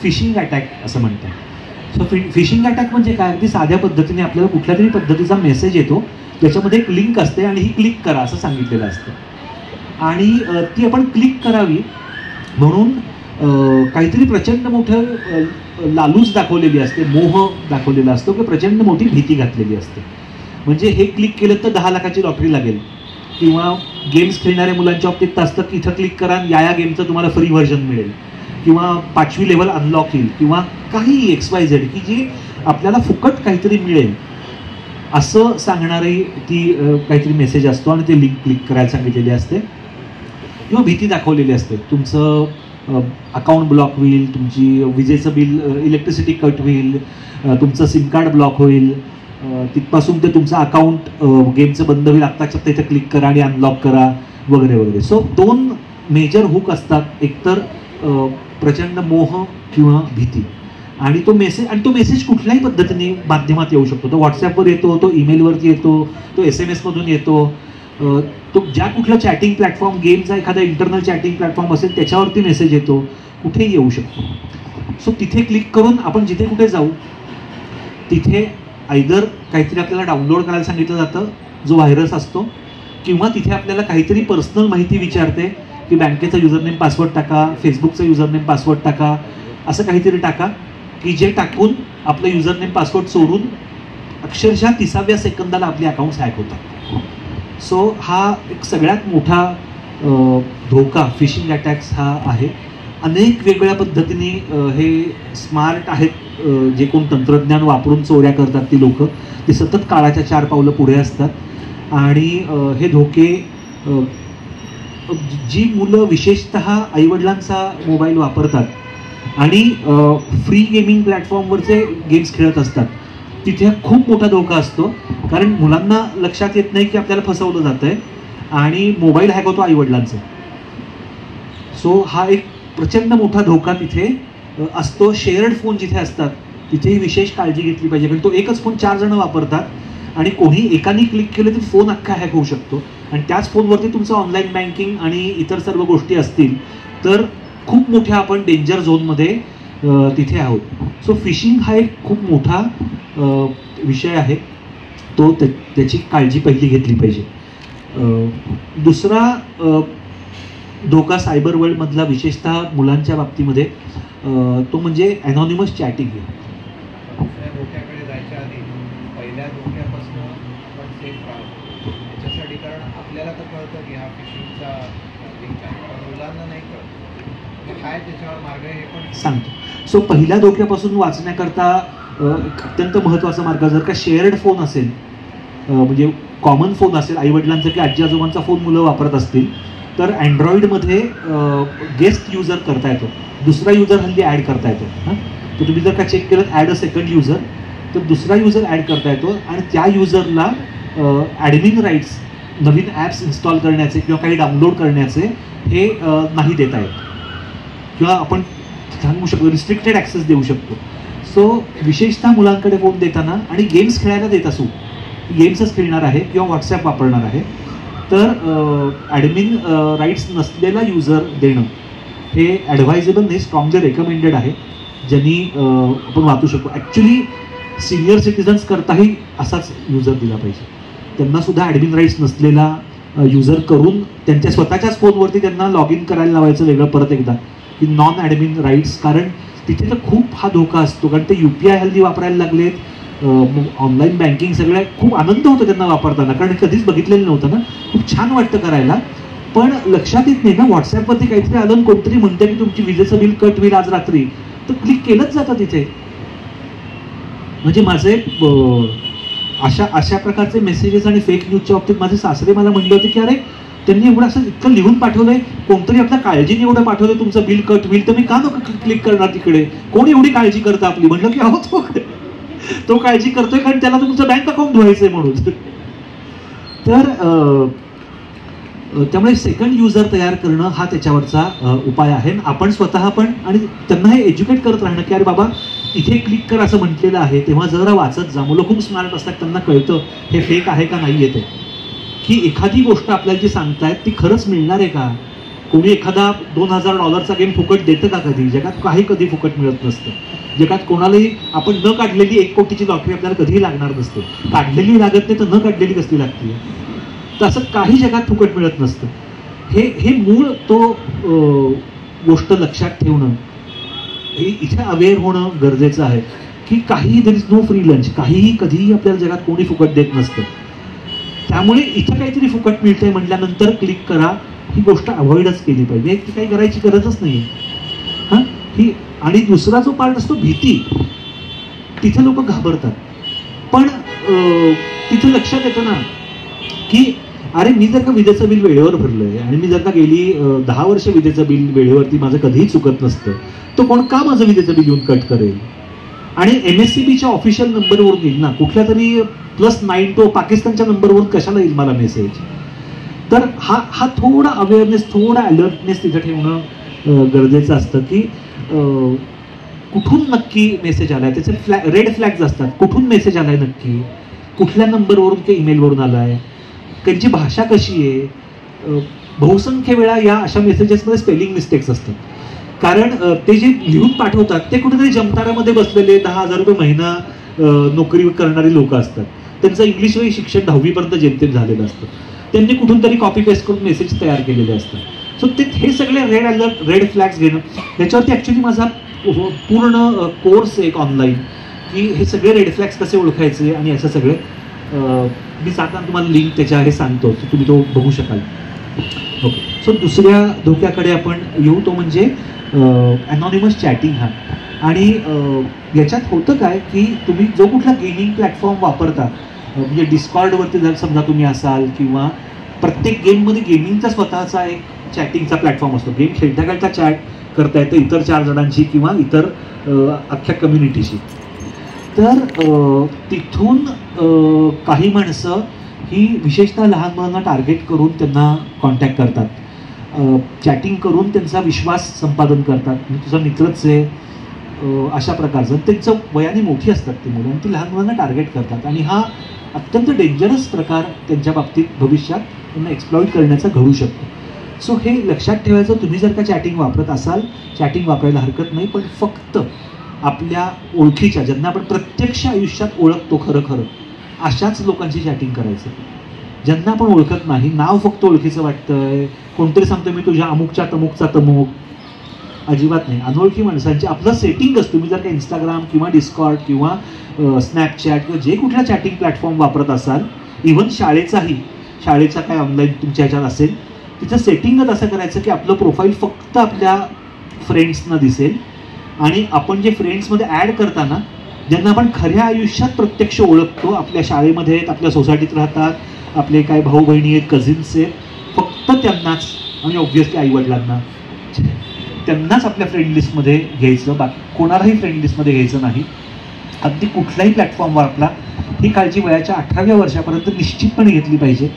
फिशिंग अटॅक असं म्हणतात. सो फिशिंग अटॅक म्हणजे काय, अगदी साध्या पद्धतीने आपल्याला कुठल्या तरी पद्धतीचा मेसेज येतो ज्याच्यामध्ये एक लिंक असते आणि ही क्लिक करा असं सांगितलेलं असतं, आणि ती आपण क्लिक करावी म्हणून काहीतरी प्रचंड मोठं लालूच दाखवलेली असते, मोह दाखवलेला असतो, की प्रचंड मोठी भीती घातलेली असते. म्हणजे हे क्लिक केलं तर 10 लाखाची लॉटरी लागेल, किंवा गेम्स खेळणाऱ्या मुलांच्या बाबतीत असतं की इथं क्लिक करा या गेमचं तुम्हाला फ्री व्हर्जन मिळेल, किंवा 5वी लेवल अनलॉक होईल, किंवा काही XYZ की जी आपल्याला फुकट काहीतरी मिळेल असं सांगणारी ती काहीतरी मेसेज असतो, आणि ते लिंक क्लिक करायला सांगितलेली असते, किंवा भीती दाखवलेली असते. तुमचं अकाउंट ब्लॉक होईल, तुमची विजेचं बिल, इलेक्ट्रिसिटी कट होईल, तुमचं सिम कार्ड ब्लॉक होईल, तिथपासून ते तुमचं अकाउंट गेमचं बंद होईल, आत्ताच्या तिथे क्लिक करा आणि अनलॉक करा वगैरे वगैरे. सो 2 मेजर हुक असतात, एकतर प्रचंड मोह किंवा भीती, आणि तो मेसेज कुठल्याही पद्धतीने माध्यमात येऊ शकतो. तो व्हॉट्सॲपवर येतो, तो ईमेलवरती येतो, तो SMS मधून येतो, तो ज्या कुठलं चॅटिंग प्लॅटफॉर्म, गेमचा एखादा इंटरनल चॅटिंग प्लॅटफॉर्म असेल त्याच्यावरती मेसेज येतो, कुठेही येऊ शकतो. सो तिथे क्लिक करून आपण जिथे कुठे जाऊ तिथे आयदर काहीतरी आपल्याला डाउनलोड करायला सांगितलं जातं जो व्हायरस असतो, किंवा तिथे आपल्याला काहीतरी पर्सनल माहिती विचारते की बँकेचा युजरनेम पासवर्ड टाका, फेसबुकचा युजरनेम पासवर्ड टाका, असं काहीतरी टाका, की जे टाकून आपलं युजरनेम पासवर्ड सोडून अक्षरशः 30व्या सेकंदाला आपले अकाउंट्स हॅक होतात. सो हा एक सगळ्यात मोठा धोका फिशिंग अटॅक्स हा आहे. अनेक वेगवेगळ्या पद्धतीने हे स्मार्ट आहेत जे कोण तंत्रज्ञान वापरून चोऱ्या करतात ती लोक, ते सतत काळाच्या 4 पावलं पुढे असतात. आणि हे धोके जी मुलं विशेषतः आईवडिलांचा मोबाईल वापरतात आणि फ्री गेमिंग प्लॅटफॉर्मवरचे गेम्स खेळत असतात, तिथे खूप मोठा धोका असतो. कारण मुलांना लक्षात येत नाही की आपल्याला फसवलं जातंय आणि मोबाईल हॅक होतो आईवडिलांचा. सो हा एक प्रचंड मोठा धोका तिथे असतो. शेअर्ड फोन जिथे असतात तिथेही विशेष काळजी घेतली पाहिजे, कारण तो एकच फोन 4 जण वापरतात आणि कोणी एकाने क्लिक केलं तर फोन अख्खा हॅक होऊ शकतो. आणि त्याच फोनवरती तुमचं ऑनलाईन बँकिंग आणि इतर सर्व गोष्टी असतील तर खूप मोठ्या आपण डेंजर झोनमध्ये तिथे आहोत. सो फिशिंग हा एक खूप मोठा विषय आहे, तो त्याची काळजी पहिली घेतली पाहिजे. दुसरा धोका सायबर वर्ल्डमधला विशेषतः मुलांच्या बाबतीमध्ये तो म्हणजे अनॉनिमस चॅटिंग. धोक्याकडे जायच्या आधी पहिल्या धोक्यापासून आपण सेफ राहावं याच्यासाठी, कारण आपल्याला तर कळतं की हा फिशिंगचा लिंक आहे, पण मुलांना नाही कळत काय त्याच्यावर मार्ग आहे हे पण सांगतो. सो पहिल्या धोक्यापासून वाचण्याकरता एक अत्यंत महत्त्वाचा मार्ग, जर का शेअर्ड फोन असेल, म्हणजे कॉमन फोन असेल, आईवडिलांचा की आजी आजोबांचा फोन मुलं वापरत असतील तर अँड्रॉइडमध्ये गेस्ट युजर करता येतो, दुसरा युजर हल्ली ॲड करता येतो. तर तुम्ही जर का चेक केलं ॲड अ सेकंड युजर, तर दुसरा युजर ॲड करता येतो आणि त्या युजरला ॲडमिन राईट्स नवीन ॲप्स इन्स्टॉल करण्याचे किंवा काही डाउनलोड करण्याचे हे नाही देता येत, किंवा आपण सांगू शकतो रिस्ट्रिक्टेड ॲक्सेस देऊ शकतो. सो विशेषतः मुलांकडे फोन देताना आणि गेम्स खेळायला देत असू, गेम्सच खेळणार आहे किंवा व्हॉट्सॲप वापरणार आहे, तर ॲडमिन राईट्स नसलेला युजर देणं हे ॲडवायजेबल नाही, स्ट्रॉंगली रेकमेंडेड आहे, ज्यांनी आपण वाचू शकतो. ॲक्च्युली सिनियर सिटीजन्स करताही असाच युजर दिला पाहिजे. त्यांना सुद्धा ॲडमिन राईट्स नसलेला युजर करून त्यांच्या स्वतःच्याच फोनवरती त्यांना लॉग इन करायला लावायचं वेगळं परत एकदा, की नॉन ॲडमिन राईट्स. कारण तिथे तर खूप हा धोका असतो, कारण ते UPI हल्ली वापरायला लागलेत, ऑनलाईन बँकिंग सगळं खूप आनंद होतो त्यांना वापरताना, कारण कधीच बघितलेलं नव्हतं ना, खूप छान वाटतं करायला. पण लक्षात येत नाही ना, व्हॉट्सॲपवरती काहीतरी आलं कोणतरी म्हणतं की तुमची विजेचं बिल कट होईल आज रात्री, तर क्लिक केलंच जातं तिथे. म्हणजे माझे अशा प्रकारचे मेसेजेस आणि फेक न्यूजच्या बाबतीत माझे सासरे मला म्हणले होते की अरे त्यांनी एवढं असं इतकं लिहून पाठवलंय, कोणतरी आपल्या काळजीने एवढं पाठवलंय तुमचं बिल कट होईल, तर मी का नको क्लिक करणार तिकडे, कोण एवढी काळजी करतं आपली. म्हटलं की अहो तो काळजी करतोय कारण त्याला तुमचं बँक अकाउंट धुवायचंय म्हणून. तर त्यामुळे सेकंड युजर तयार करणं हा त्याच्यावरचा उपाय आहे. आपण स्वतः पण आणि त्यांना हे एज्युकेट करत राहणं की अरे बाबा इथे क्लिक कर असं म्हटलेलं आहे, तेव्हा जरा वाचत जा. मुलं खूप स्मार्ट असतात, त्यांना कळतं हे फेक आहे का नाही येते, की एखादी गोष्ट आपल्याला जी सांगतायत ती खरंच मिळणार आहे का. कोणी एखादा $2000 गेम फुकट देतं का कधी. जगात काही कधी फुकट मिळत नसतं. जगात कोणालाही आपण न काढलेली 1 कोटीची लॉटरी आपल्याला कधीही लागणार नसते. काढलेली लागत नाही तर न काढलेली कसली लागते. तर असं काही जगात फुकट मिळत नसतं. हे मूळ तो गोष्ट लक्षात ठेवणं, हे इथे अवेअर होणं गरजेचं आहे की काही there is no free lunch, काहीही कधीही आपल्याला जगात कोणी फुकट देत नसतं. त्यामुळे इथं काहीतरी फुकट मिळतंय म्हटल्यानंतर क्लिक करा, ही गोष्ट अवॉइडच केली पाहिजे. ती काही करायची गरजच नाही हां ही. आणि दुसरा जो पार्ट असतो भीती, तिथे लोक घाबरतात. पण तिथे लक्षात येतं ना की अरे मी जर का विजेचं बिल वेळेवर भरलंय आणि मी जर का गेली 10 वर्ष विजेचं बिल वेळेवरती माझं कधीही चुकत नसतं, तो कोण का माझं विजेचं बिल येऊन कट करेल. आणि MSCBच्या ऑफिशियल नंबरवरून येईल ना, कुठल्या तरी +9 तो पाकिस्तानच्या नंबरवरून कशाला येईल मला मेसेज. तर हा थोडा अवेअरनेस, थोडा अलर्टनेस तिथे ठेवणं गरजेचं असतं की कुठून नक्की मेसेज आलाय, त्याचे रेड फ्लॅग्स असतात. कुठून मेसेज आलाय नक्की, कुठल्या नंबरवरून किंवा ईमेलवरून आलाय, त्यांची भाषा कशी आहे. बहुसंख्य वेळा या अशा मेसेजेसमध्ये स्पेलिंग मिस्टेक्स असतात. कारण ते जे लिहून पाठवतात ते कुठेतरी जमतारामध्ये बसलेले 10,000 रुपये महिना नोकरी करणारी लोक असतात. त्यांचं इंग्लिशही शिक्षण 10वी पर्यंत जेमतेम झालेलं असतं. त्यांनी कुठून तरी कॉपी पेस्ट करून मेसेज तयार केलेले असतात. सो हे सगळे रेड अलर्ट, रेड फ्लॅग्स घेणं, याच्यावरती ॲक्च्युली माझा पूर्ण कोर्स एक ऑनलाईन, की हे सगळे रेड फ्लॅग्स कसे ओळखायचे आणि असं सगळे मी सांगताना तुम्हाला लिंक त्याच्या हे सांगतो, तुम्ही तो बघू शकाल. ओके. सो दुसऱ्या धोक्याकडे आपण येऊ, तो म्हणजे अनॉनिमस चॅटिंग हा. आणि याच्यात होतं काय की तुम्ही जो कुठला गेमिंग प्लॅटफॉर्म वापरता, म्हणजे डिस्कॉर्डवरती जर समजा तुम्ही असाल, किंवा प्रत्येक गेममध्ये गेमिंगचा स्वतःचा एक चॅटिंगचा प्लॅटफॉर्म असतो. गेम खेळता खेळता चॅट करता येतं इतर 4 जणांशी किंवा इतर अख्ख्या कम्युनिटीशी. तर तिथून काही माणसं ही विशेषतः लहान मुलांना टार्गेट करून त्यांना कॉन्टॅक्ट करतात, चॅटिंग करून त्यांचा विश्वास संपादन करतात. मी तुझा मित्रच आहे अशा प्रकारचं. त्यांचं वयाने मोठी असतात ती मुलं आणि ती लहान मुलांना टार्गेट करतात. आणि हा अत्यंत डेंजरस प्रकार त्यांच्या बाबतीत भविष्यात त्यांना एक्सप्लॉइट करण्याचा घडू शकतो. सो हे लक्षात ठेवायचं. तुम्ही जर का चॅटिंग वापरत असाल, चॅटिंग वापरायला हरकत नाही, पण फक्त आपल्या ओळखीच्या, ज्यांना आपण प्रत्यक्ष आयुष्यात ओळखतो खरं अशाच लोकांची चॅटिंग करायचं. ज्यांना आपण ओळखत नाही, नाव फक्त ओळखीचं वाटतंय, कोणतरी सांगतोय मी तुझ्या अमुकच्या तमुकचा तमुक, अजिबात नाही. अनोळखी माणसांची आपलं सेटिंग असतं. तुम्ही जर का इंस्टाग्राम किंवा डिस्कॉर्ड किंवा स्नॅपचॅट किंवा जे कुठला चॅटिंग प्लॅटफॉर्म वापरत असाल, इव्हन शाळेचा काय ऑनलाईन तुमच्या ह्याच्यात असेल, तिथं सेटिंगच असं करायचं की आपलं प्रोफाईल फक्त आपल्या फ्रेंड्सना दिसेल. आणि आपण जे फ्रेंड्समध्ये ॲड करताना, ज्यांना आपण खऱ्या आयुष्यात प्रत्यक्ष ओळखतो, आपल्या शाळेमध्ये आहेत, आपल्या सोसायटीत राहतात, आपले काय भाऊ बहिणी आहेत, कझिन्स आहेत, फक्त त्यांनाच, आणि ऑब्व्हियसली आईवडिलांना, त्यांनाच आपल्या फ्रेंड लिस्टमध्ये घ्यायचं. बाकी कोणालाही फ्रेंड लिस्टमध्ये घ्यायचं नाही. अगदी कुठलाही प्लॅटफॉर्म वापरा, ही काळजी वयाच्या 18व्या वर्षापर्यंत निश्चितपणे घेतली पाहिजे.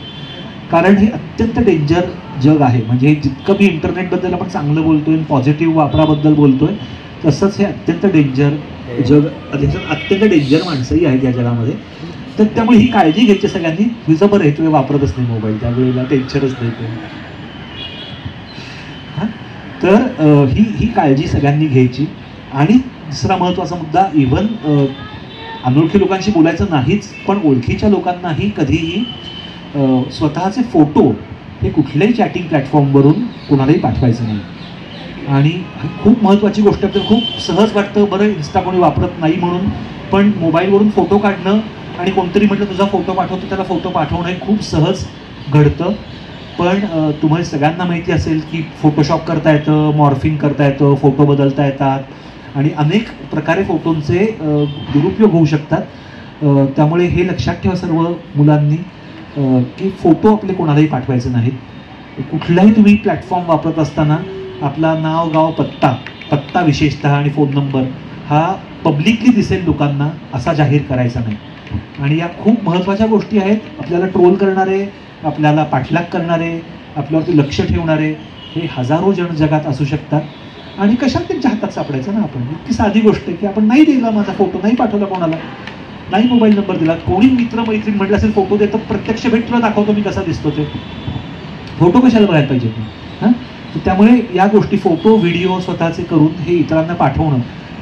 कारण हे अत्यंत डेंजर जग आहे. म्हणजे जितकं मी इंटरनेटबद्दल आपण चांगलं बोलतोय, पॉझिटिव्ह वापराबद्दल बोलतोय, तसंच हे अत्यंत डेंजर जग, अत्यंत डेंजर माणसंही आहेत या जगामध्ये. तर त्यामुळे ही काळजी घ्यायची सगळ्यांनी. तुझं बरं आहे, तुम्ही वापरतच नाही मोबाईल, त्यावेळेला टेन्शनच नाही. हां तर ही काळजी सगळ्यांनी घ्यायची. आणि दुसरा महत्त्वाचा मुद्दा, इव्हन अनोळखी लोकांशी बोलायचं नाहीच, पण ओळखीच्या लोकांनाही कधीही स्वतःचे फोटो हे कुठल्याही चॅटिंग प्लॅटफॉर्मवरून कोणालाही पाठवायचं नाही. आणि खूप महत्त्वाची गोष्ट आहे. खूप सहज वाटतं, बरं इन्स्टा कोणी वापरत नाही म्हणून, पण मोबाईलवरून फोटो काढणं आणि कोणतरी म्हटलं तुझा फोटो पाठवतो, त्याला फोटो पाठवणं हे खूप सहज घडतं. पण तुम्हाला सगळ्यांना माहिती असेल की फोटोशॉप करता येतं, मॉर्फिंग करता येतं, फोटो बदलता येतात आणि अनेक प्रकारे फोटोंचे दुरुपयोग होऊ शकतात. त्यामुळे हे लक्षात ठेवा सर्व मुलांनी की फोटो आपले कोणालाही पाठवायचे नाहीत. कुठलाही तुम्ही प्लॅटफॉर्म वापरत असताना आपला नाव, गाव, पत्ता विशेषतः आणि फोन नंबर हा पब्लिकली दिसेल लोकांना असा जाहीर करायचा नाही. आणि या खूप महत्त्वाच्या गोष्टी आहेत. आपल्याला ट्रोल करणारे, आपल्याला पाठलाग करणारे, आपल्यावरती लक्ष ठेवणारे हे हजारो जण जगात असू शकतात. आणि कशात त्यांच्या हातात सापडायचं ना आपण. इतकी साधी गोष्ट आहे की आपण नाही दिला माझा फोटो, नाही पाठवला कोणाला, नाही मोबाईल नंबर दिला, कोणी मित्रमैत्रीण म्हटलं असेल फोटो देतो, प्रत्यक्ष भेट तुला दाखवतो मी कसा दिसतो ते, फोटो कशाला बघायला पाहिजे हां. त्यामुळे या गोष्टी फोटो व्हिडिओ स्वतःचे करून हे इतरांना पाठवणं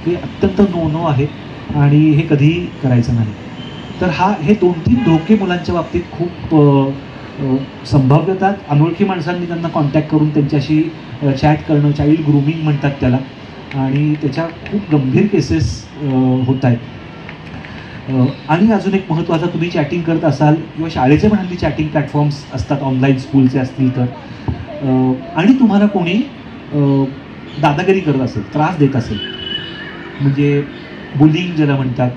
हे अत्यंत नो आहे आणि हे कधीही करायचं नाही. तर हे 2-3 धोके मुलांच्या बाबतीत खूप संभाव्यतात. अनोळखी माणसांनी त्यांना कॉन्टॅक्ट करून त्यांच्याशी चॅट करणं, चाइल्ड ग्रूमिंग म्हणतात त्याला, आणि त्याच्या खूप गंभीर केसेस होत आहेत. आणि अजून एक महत्त्वाचा, तुम्ही चॅटिंग करत असाल किंवा शाळेचे पण हल्ली चॅटिंग प्लॅटफॉर्म्स असतात, ऑनलाईन स्कूलचे असतील तर, आणि तुम्हाला कोणी दादागिरी करत असेल, त्रास देत असेल, म्हणजे बुलिंग ज्याला म्हणतात,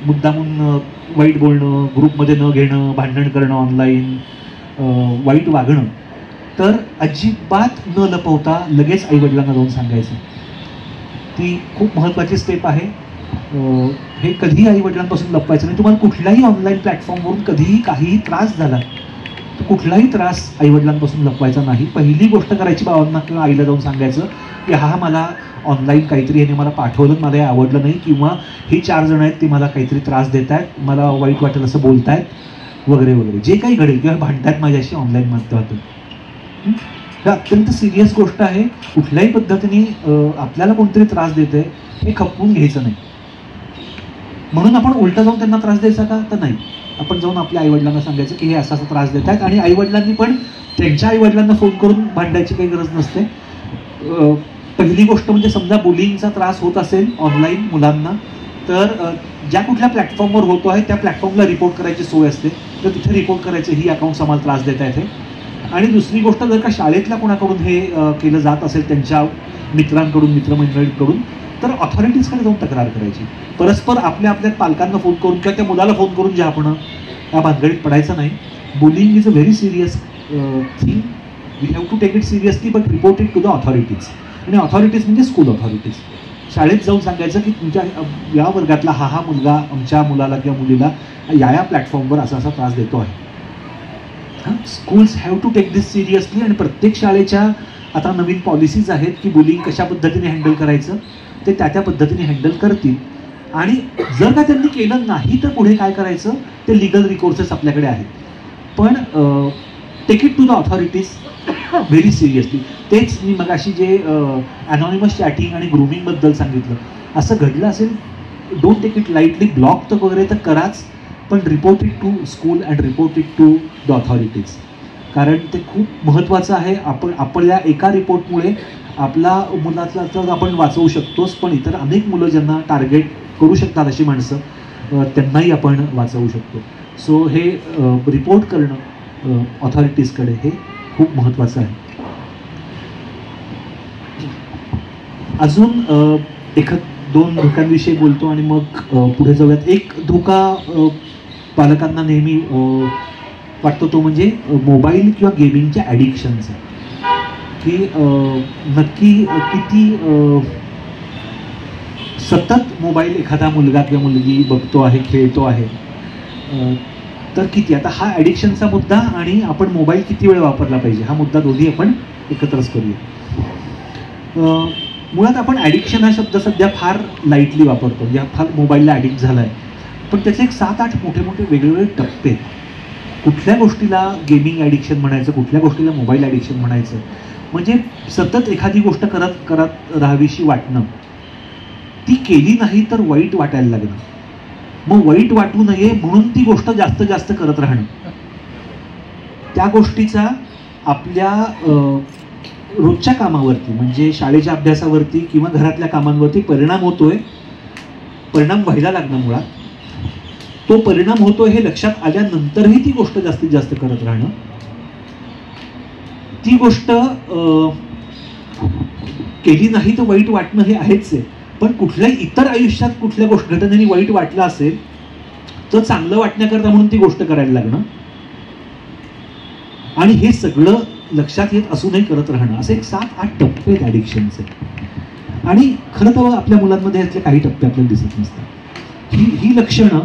मुद्दामून वाईट बोलणं, ग्रुपमध्ये न घेणं, भांडण करणं, ऑनलाईन वाईट वागणं, तर अजिबात न लपवता लगेच आईवडिलांना जाऊन सांगायचं. ती खूप महत्त्वाची स्टेप आहे. हे कधीही आईवडिलांपासून लपवायचं नाही. तुम्हाला कुठल्याही ऑनलाईन प्लॅटफॉर्मवरून कधीही काहीही त्रास झाला तर कुठलाही त्रास आईवडिलांपासून लपवायचा नाही. पहिली गोष्ट करायची बाबांना किंवा आईला जाऊन सांगायचं की मला ऑनलाईन काहीतरी ह्याने मला पाठवलं, मला हे आवडलं नाही, किंवा ही 4 जण आहेत ती मला काहीतरी त्रास देत आहेत, मला वाईट वाटेल असं बोलतायत वगैरे वगैरे, जे काही घडेल किंवा भांडतायत माझ्याशी ऑनलाईन माध्यमातून. हे अत्यंत सिरियस गोष्ट आहे. कुठल्याही पद्धतीने आपल्याला कोणतरी त्रास देते हे खपवून घ्यायचं नाही. म्हणून आपण उलटा जाऊन त्यांना त्रास द्यायचा का, तर नाही. आपण जाऊन आपल्या आईवडिलांना सांगायचं की हे असा त्रास देत आहेत, आणि आईवडिलांनी पण त्यांच्या आईवडिलांना फोन करून भांडायची काही गरज नसते. पहिली गोष्ट म्हणजे समजा बुलिंगचा त्रास होत असेल ऑनलाईन मुलांना, तर ज्या कुठल्या प्लॅटफॉर्मवर होतो आहे त्या प्लॅटफॉर्मला रिपोर्ट करायची सोय असते, तर तिथे रिपोर्ट करायचं ही अकाउंट्स आम्हाला त्रास देत आहेत हे. आणि दुसरी गोष्ट, जर का शाळेतल्या कोणाकडून हे केलं जात असेल, त्यांच्या मित्रांकडून, मित्रमंडळींकडून, तर ऑथॉरिटीजकडे जाऊन तक्रार करायची. परस्पर आपल्या पालकांना फोन करून किंवा त्या मुलाला फोन करून जे आपण या भानगडीत पडायचं नाही. Bullying is a very serious thing. We have to take it seriously, but report it to the authorities. आणि ऑथॉरिटीज म्हणजे स्कूल ऑथॉरिटीज. शाळेत जाऊन सांगायचं की तुमच्या या वर्गातला हा मुलगा आमच्या मुलाला किंवा मुलीला या प्लॅटफॉर्मवर असा त्रास देतो आहे. Schools have to take this seriously. आणि प्रत्येक शाळेच्या आता नवीन पॉलिसीज आहेत की बुलिंग कशा पद्धतीने हँडल करायचं ते त्या पद्धतीने हँडल करतील. आणि जर का त्यांनी केलं नाही तर पुढे काय करायचं ते लीगल रिकोर्सेस आपल्याकडे आहेत. पण take it to the authorities very seriously. तेच मी मगाशी जे अनॉनिमस चॅटिंग आणि ग्रूमिंगबद्दल सांगितलं, असं घडलं असेल, don't take it lightly. Block तर वगैरे तर कराच, पण report it to school and report it to the authorities. कारण ते खूप महत्त्वाचं आहे. आपल्या एका रिपोर्टमुळे आपला मुलातला तर आपण वाचवू शकतोच, पण इतर अनेक मुलं ज्यांना टार्गेट करू शकतात अशी माणसं, त्यांनाही आपण वाचवू शकतो. सो हे रिपोर्ट करणं ऑथॉरिटीजकडे हे खूप महत्त्वाचं आहे. अजून 1-2 धोक्यांविषयी बोलतो आणि मग पुढे जाऊयात. एक धोका पालकांना नेहमी वाटतो तो म्हणजे मोबाईल किंवा गेमिंगच्या ॲडिक्शनचा, की नक्की किती सतत मोबाईल एखादा मुलगा किंवा मुलगी बघतो आहे, खेळतो आहे, तर किती. आता हा ॲडिक्शनचा मुद्दा आणि आपण मोबाईल किती वेळ वापरला पाहिजे हा मुद्दा दोन्ही आपण एकत्रच करूया. मुळात आपण ॲडिक्शन हा शब्द सध्या फार लाईटली वापरतो, या फार मोबाईलला ॲडिक्ट झाला आहे, पण त्याचे एक 7-8 मोठे वेगवेगळे टप्पे आहेत. कुठल्या गोष्टीला गेमिंग ॲडिक्शन म्हणायचं, कुठल्या गोष्टीला मोबाईल ॲडिक्शन म्हणायचं, म्हणजे सतत एखादी गोष्ट करत करत राहावीशी वाटणं, ती केली नाही तर वाईट वाटायला लागणं, मग वाईट वाटू नये म्हणून ती गोष्ट जास्त जास्त करत राहणं, त्या गोष्टीचा आपल्या रोजच्या कामावरती म्हणजे शाळेच्या अभ्यासावरती किंवा घरातल्या कामांवरती परिणाम होतोय, परिणाम व्हायला लागणं मुळात. तो परिणाम होतोय हे लक्षात आल्यानंतरही ती गोष्ट जास्तीत जास्त करत राहणं, ती गोष्ट केली नाही तर वाईट वाटणं हे आहेच आहे. पण कुठल्याही इतर आयुष्यात कुठल्या घटनेने वाईट वाटलं असेल तर चांगलं वाटण्याकरता म्हणून ती गोष्ट करायला लागणं आणि हे सगळं लक्षात येत असूनही करत राहणं, असे एक 7-8 टप्पे आहेत ॲडिक्शनचे. आणि खरं तर आपल्या मुलांमध्ये यातले काही टप्पे आपल्याला दिसत नसतात. ही लक्षणं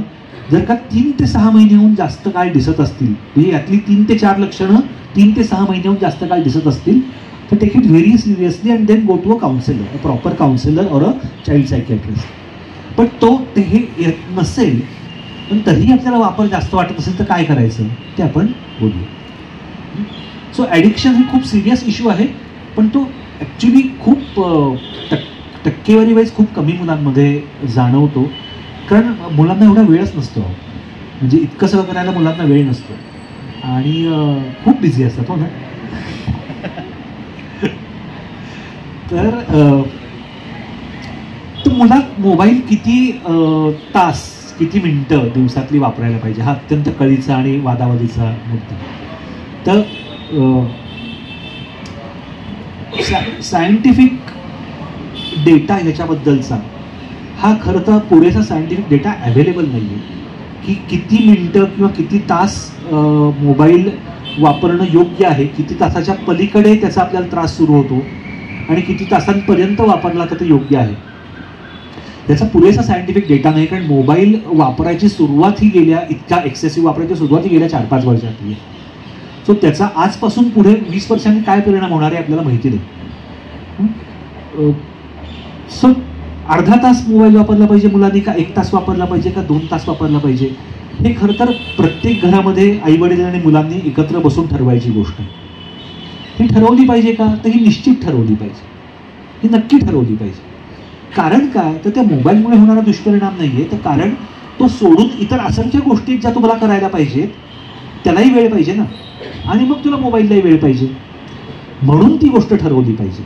जर का 3 ते 6 महिन्याहून जास्त काळ दिसत असतील, म्हणजे यातली 3 ते 4 लक्षणं 3 ते 6 महिन्याहून जास्त काळ दिसत असतील तर take it very seriously and then go to a counsellor, a proper counsellor or a child psychiatrist. पण ते हे येत नसेल पण तरीही आपल्याला वापर जास्त वाटत असेल तर काय करायचं ते आपण बोलूया. सो ॲडिक्शन हे खूप सिरियस इश्यू आहे, पण तो ॲक्च्युली खूप टक्केवारी वाईज खूप कमी मुलांमध्ये जाणवतो, कारण मुलांना एवढा वेळच नसतो. म्हणजे इतकं सगळं करायला मुलांना वेळ नसतो आणि खूप बिझी असतात. हो ना. तर मुलात मोबाईल किती तास किती मिनटं दिवसातली वापरायला पाहिजे हा अत्यंत कळीचा आणि वादावादीचा मुद्दा. तर सायंटिफिक डेटा ह्याच्याबद्दलचा हा खरं तर पुरेसा सायंटिफिक डेटा अवेलेबल नाही आहे की किती मिनटं किंवा किती तास मोबाईल वापरणं योग्य आहे, किती तासाच्या पलीकडे त्याचा आपल्याला त्रास सुरू होतो आणि किती तासांपर्यंत वापरला तर ते योग्य आहे. त्याचा पुरेसा सायंटिफिक डेटा नाही, कारण मोबाईल वापरायची सुरुवात ही गेल्या इतका एक्सेसिव्ह वापरायची सुरुवात ही गेल्या 4-5 वर्षातली. सो त्याचा आजपासून पुढे 20 वर्षांनी काय परिणाम होणार आहे आपल्याला माहिती नाही. सो अर्धा तास मोबाईल वापरला पाहिजे मुलांनी का 1 तास वापरला पाहिजे का 2 तास वापरला पाहिजे, हे खरं तर प्रत्येक घरामध्ये आईवडील आणि मुलांनी एकत्र बसून ठरवायची गोष्ट आहे. ही ठरवली पाहिजे का, तर ही निश्चित ठरवली पाहिजे, ही नक्की ठरवली पाहिजे. कारण काय तर त्या मोबाईलमुळे होणारा दुष्परिणाम नाही आहे, तर कारण तो सोडून इतर असंख्य गोष्टी ज्या तुम्हाला करायला पाहिजेत त्यालाही वेळ पाहिजे ना, आणि मग तुला मोबाईललाही वेळ पाहिजे, म्हणून ती गोष्ट ठरवली पाहिजे.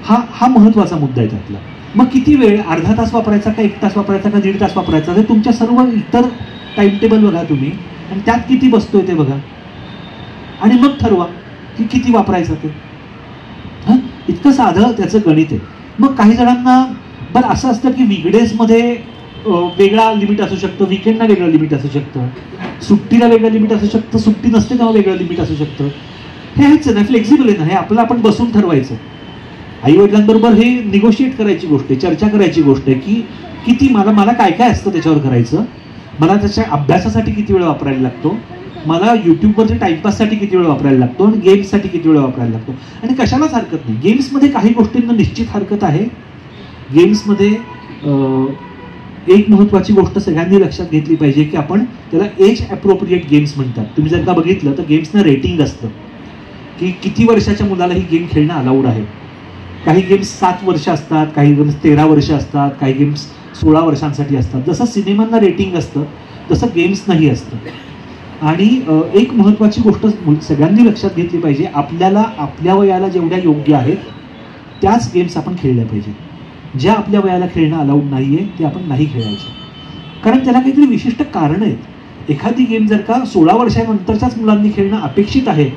हा महत्त्वाचा मुद्दा आहे त्यातला. मग किती वेळ, अर्धा तास वापरायचा का 1 तास वापरायचा का 1.5 तास वापरायचा, ते तुमच्या सर्व इतर टाइम टेबल बघा तुम्ही आणि त्यात किती बसतोय ते बघा आणि मग ठरवा की किती वापरायचं ते. इतकं साधं त्याचं गणित आहे. मग काही जणांना बरं असं असतं की वीकडेजमध्ये वेगळा लिमिट असू शकतं, वीकेंडला वेगळं लिमिट असू शकतं, सुट्टीला वेगळं लिमिट असू शकतं, सुट्टी नसते तेव्हा वेगळं लिमिट असू शकतं. हे आहेच ना, फ्लेक्झिबल आहे ना, हे आपलं आपण बसून ठरवायचं. आईवडिलांबरोबर हे निगोशिएट करायची गोष्ट आहे, चर्चा करायची गोष्ट आहे की किती मला काय काय असतं त्याच्यावर करायचं, मला त्याच्या अभ्यासासाठी किती वेळ वापरायला लागतो, मला यूट्यूबवरच्या टाइमपाससाठी किती वेळ वापरायला लागतो आणि गेम्ससाठी किती वेळ वापरायला लागतो. आणि कशालाच हरकत नाही. गेम्समध्ये काही गोष्टींना निश्चित हरकत आहे. गेम्समध्ये एक महत्त्वाची गोष्ट सगळ्यांनी लक्षात घेतली पाहिजे की आपण त्याला एज ॲप्रोप्रिएट गेम्स म्हणतात. तुम्ही जर का बघितलं तर गेम्सना रेटिंग असतं की किती वर्षाच्या मुलाला ही गेम खेळणं अलाउड आहे. काही गेम्स 7 वर्ष असतात, काही गेम्स 13 वर्ष असतात, काही गेम्स 16 वर्षांसाठी असतात. जसं सिनेमांना रेटिंग असतं तसं गेम्सनाही असतं. आणि एक महत्त्वाची गोष्ट सगळ्यांनी लक्षात घेतली पाहिजे, आपल्याला आपल्या वयाला जेवढ्या योग्य आहेत त्याच गेम्स आपण खेळल्या पाहिजे. ज्या आपल्या वयाला खेळणं अलाउड नाही आहे ते आपण नाही खेळायचं, कारण त्याला काहीतरी विशिष्ट कारणं आहेत. एखादी गेम जर का 16 वर्षानंतरच्याच मुलांनी खेळणं अपेक्षित आहे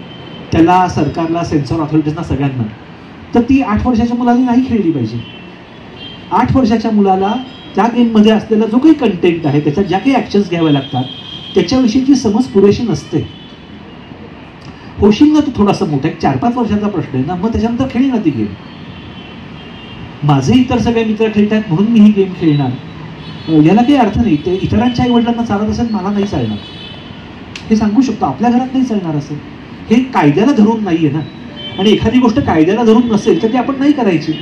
त्याला, सरकारला, सेन्सॉर अथॉरिटीजना, सगळ्यांना, तर ती 8 वर्षाच्या मुलांनी नाही खेळली पाहिजे. 8 वर्षाच्या मुलाला त्या गेममध्ये असलेला जो काही कंटेंट आहे, त्याच्यात ज्या काही ॲक्शन्स घ्याव्या लागतात त्याच्याविषयीची समज पुरेशी नसते. होशील ना तू थोडासा मोठा, 4-5 वर्षाचा प्रश्न आहे ना, मग त्याच्यानंतर खेळी ना ती गेम. माझे इतर सगळे मित्र खेळतात म्हणून मी ही गेम खेळणार, याला काही अर्थ नाही. ते इतरांच्या आईवडिलांना चालत असेल, मला नाही चालणार हे सांगू शकतो. आपल्या घरात नाही चालणार असेल, हे कायद्याला धरून नाही आहे ना. आणि एखादी गोष्ट कायद्याला धरून नसेल तर ती आपण नाही करायची.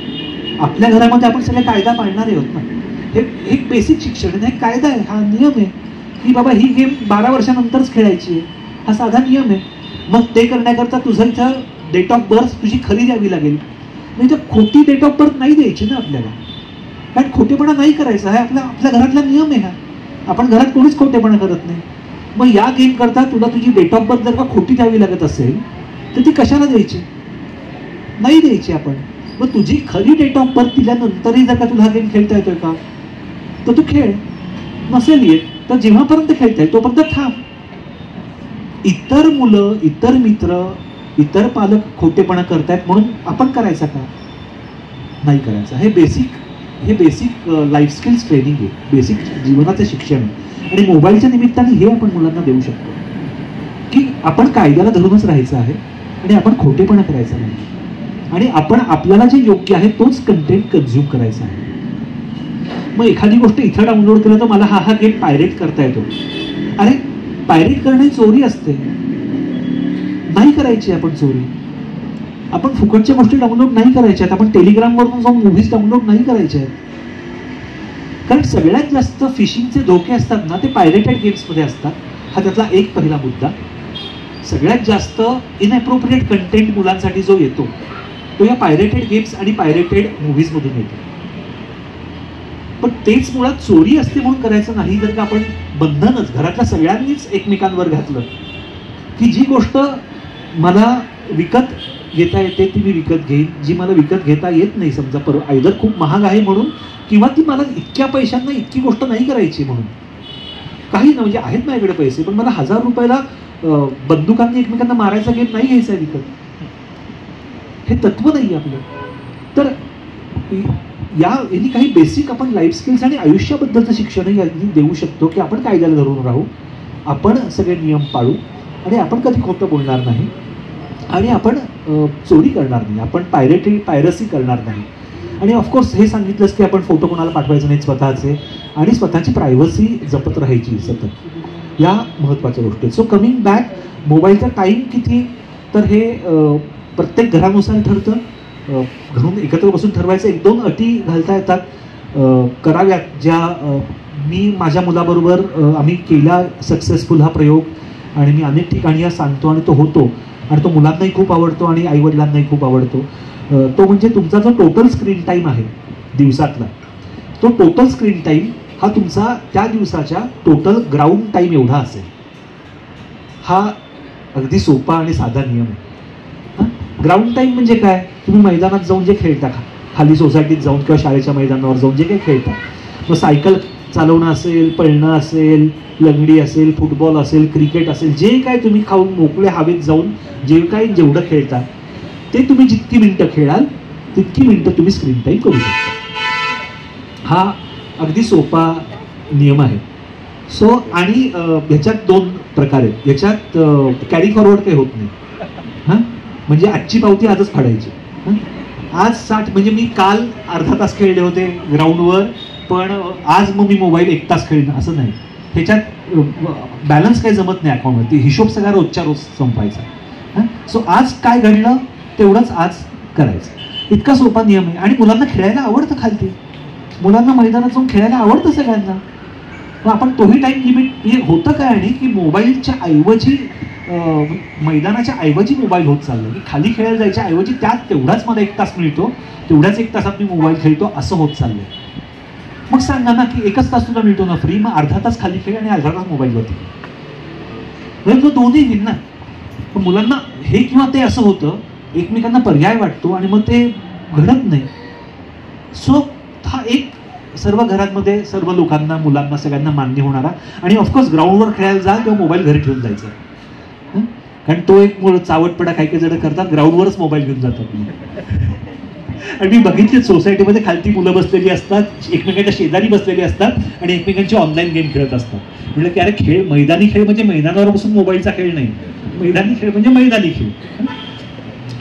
आपल्या घरामध्ये आपण सगळे कायदा पाळणारे आहोत ना. हे एक बेसिक शिक्षण आहे, एक कायदा आहे, हा नियम आहे की बाबा ही गेम 12 वर्षानंतरच खेळायची आहे, हा साधा नियम आहे. मग ते करण्याकरता तुझं इथं डेट ऑफ बर्थ तुझी खरी द्यावी लागेल. नाही तर खोटी डेट ऑफ बर्थ नाही द्यायची ना आपल्याला, कारण खोटेपणा नाही करायचा. हा आपल्या घरातला नियम आहे. हा आपण घरात कोणीच खोटेपणा करत नाही. मग या गेम करता तुला तुझी डेट ऑफ बर्थ जर का खोटी द्यावी लागत असेल तर ती कशाला द्यायची? नाही द्यायची आपण. मग तुझी खरी डेट ऑफ बर्थ दिल्यानंतरही जर का तुला हा गेम खेळता येतोय का, तर तू खेळ. नसेल येत तर जेव्हापर्यंत खेळता येईल तोपर्यंत थांब. इतर मुलं, इतर मित्र, इतर पालक खोटेपणा करतायत म्हणून आपण करायचा का? नाही करायचा. हे बेसिक लाईफ स्किल्स ट्रेनिंग आहे, बेसिक जीवनाचं शिक्षण आहे. आणि मोबाईलच्या निमित्ताने हे आपण मुलांना देऊ शकतो की आपण कायद्याला धरूनच राहायचं आहे आणि आपण खोटेपणा करायचा नाही, आणि आपण आपल्याला जे योग्य आहे तोच कंटेंट कन्झ्युम करायचा आहे. मग एखादी गोष्ट इथं डाउनलोड केलं तर मला हा गेम पायरेट करता येतो. अरे पायरेट करणं ही चोरी असते. नाही करायची आपण चोरी. आपण फुकटच्या गोष्टी डाउनलोड नाही करायच्या आहेत. आपण टेलिग्रामवरून जाऊन मूव्हीज डाउनलोड नाही करायच्या आहेत. कारण सगळ्यात जास्त फिशिंगचे धोके असतात ना ते पायरेटेड गेम्समध्ये असतात. हा त्यातला एक पहिला मुद्दा. सगळ्यात जास्त इनअप्रोप्रिएट कंटेंट मुलांसाठी जो येतो तो या पायरेटेड गेम्स आणि पायरेटेड मूव्हीजमधून येतो. पण तेच मुळात चोरी असते म्हणून करायचं नाही. जर का आपण बंधनच घरातल्या सगळ्यांनीच एकमेकांवर घातलं की जी गोष्ट मला विकत घेता येते ती मी विकत घेईन, जी मला विकत घेता येत नाही समजा आयदर खूप महाग आहे म्हणून किंवा ती मला इतक्या पैशांना इतकी गोष्ट नाही करायची म्हणून, काही ना म्हणजे आहेत माझ्याकडे पैसे पण मला 1000 रुपयाला बंदुकांनी एकमेकांना मारायचा गेम नाही घ्यायचा आहे विकत. हे तत्व नाही आपलं. तर यांनी काही बेसिक आपण लाईफ स्किल्स आणि आयुष्याबद्दलचं शिक्षणही यांनी देऊ शकतो की आपण कायद्याला धरून राहू, आपण सगळे नियम पाळू आणि आपण कधी खोटं बोलणार नाही आणि आपण चोरी करणार नाही, आपण पायरसी करणार नाही. आणि ऑफकोर्स हे सांगितलंच की आपण फोटो कोणाला पाठवायचे नाहीत स्वतःचे आणि स्वतःची प्रायव्हसी जपत राहायची सतत. या महत्त्वाच्या गोष्टी आहेत. सो कमिंग बॅक, मोबाईलचा टाईम किती, तर हे प्रत्येक घरानुसार ठरतं. घरून एकत्र बसून ठरवायचं. 1-2 अटी घालता येतात, कराव्यात, ज्या मी माझ्या मुलाबरोबर आम्ही केला सक्सेसफुल हा प्रयोग आणि मी अनेक ठिकाणी हा सांगतो आणि तो होतो आणि तो मुलांनाही खूप आवडतो आणि आईवडिलांनाही खूप आवडतो. तो म्हणजे तुमचा जो टोटल स्क्रीन टाईम आहे दिवसातला, तो टोटल स्क्रीन टाईम हा तुमचा त्या दिवसाच्या टोटल ग्राउंड टाईम एवढा असेल. हा अगदी सोपा आणि साधा नियम आहे. ग्राउंड टाईम म्हणजे काय, तुम्ही मैदानात जाऊन जे खेळता, खाली सोसायटीत जाऊन किंवा शाळेच्या मैदानावर जाऊन जे काही खेळता, मग सायकल चालवणं असेल, पळणं असेल, लंगडी असेल, फुटबॉल असेल, क्रिकेट असेल, जे काय तुम्ही खाऊन मोकळे हवेत जाऊन जे काय जेवढं खेळता ते तुम्ही जितकी मिनिटं खेळाल तितकी मिनिटं तुम्ही स्क्रीन टाईम करू शकता. हा अगदी सोपा नियम आहे. सो आणि ह्याच्यात 2 प्रकार आहेत. ह्याच्यात कॅरी फॉरवर्ड काही होत नाही. हां म्हणजे आजची पावती आजच फाडायची. आज 60 म्हणजे मी काल अर्धा तास खेळले होते ग्राउंडवर पण आज मग मी मोबाईल 1 तास खेळणं असं नाही. ह्याच्यात बॅलन्स काही जमत नाही अकाउंटवरती. हिशोब सगळा रोजच्या रोज संपायचा. सो आज काय घडलं तेवढंच आज करायचं. इतका सोपा नियम आहे. आणि मुलांना खेळायला आवडतं खालती, मुलांना मैदानात जाऊन खेळायला आवडतं सगळ्यांना. मग आपण तोही टाईम लिमिट हे होतं काय आणि की मोबाईलच्या ऐवजी मैदानाच्या ऐवजी मोबाईल होत चाललं की खाली खेळायला जायच्या ऐवजी त्यात तेवढाच मला 1 तास मिळतो, तेवढ्याच 1 तासात मी मोबाईल खेळतो असं होत चाललंय. मग सांगा ना की 1च तास तुला मिळतो ना फ्री, मग अर्धा तास खाली खेळ आणि अर्धा तास मोबाईलवरती. म्हणजे तो दोन्ही घेईन ना. पण मुलांना हे किंवा ते असं होतं, एकमेकांना पर्याय वाटतो आणि मग ते घडत नाही. सो हा एक सर्व घरांमध्ये सर्व लोकांना, मुलांना सगळ्यांना मान्य होणारा. आणि ऑफकोर्स ग्राउंडवर खेळायला जाल तेव्हा मोबाईल घरी ठेवून जायचा. कारण तो एक चावटपणा काही काही जण करतात, ग्राउंडवरच मोबाईल घेऊन जातात. आणि मी बघितले सोसायटीमध्ये खालती मुलं बसलेली असतात, एकमेकांच्या शेजारी बसलेली असतात आणि एकमेकांची ऑनलाईन गेम खेळत असतात. म्हणजे की अरे खेळ, मैदानी खेळ म्हणजे मैदानावर बसून मोबाईलचा खेळ नाही, मैदानी खेळ म्हणजे मैदानी खेळ.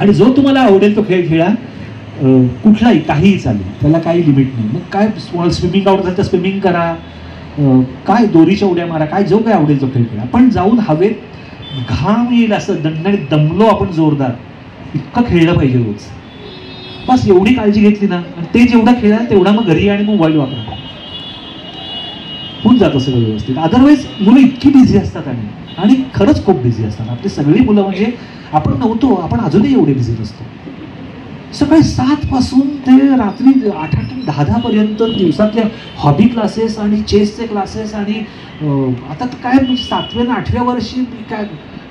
आणि जो तुम्हाला आवडेल तो खेळ खेळा, कुठलाही काहीही चालेल, त्याला काही लिमिट नाही. मग काय स्विमिंग आवडत असेल तर स्विमिंग करा, काय दोरीच्या उड्या मारा, काय जो काय आवडेल तो खेळ खेळा. पण जाऊन हवेत घाम येईल असं दणदणीत दमलो आपण जोरदार, इतकं खेळलं पाहिजे रोज. बस एवढी काळजी घेतली ना, आणि ते जेवढा खेळाल तेवढा मग घरी आणि मोबाईल वापरा. होऊन जातं सगळं व्यवस्थित. अदरवाईज मुलं इतकी बिझी असतात आणि खरंच खूप बिझी असतात. आपली सगळी मुलं म्हणजे आपण नव्हतो, आपण अजूनही एवढे बिझी नसतो. सकाळी 7 पासून ते रात्री 8-10 पर्यंत दिवसातल्या हॉबी क्लासेस आणि चेसचे क्लासेस आणि आता काय 7व्या आणि 8व्या वर्षी काय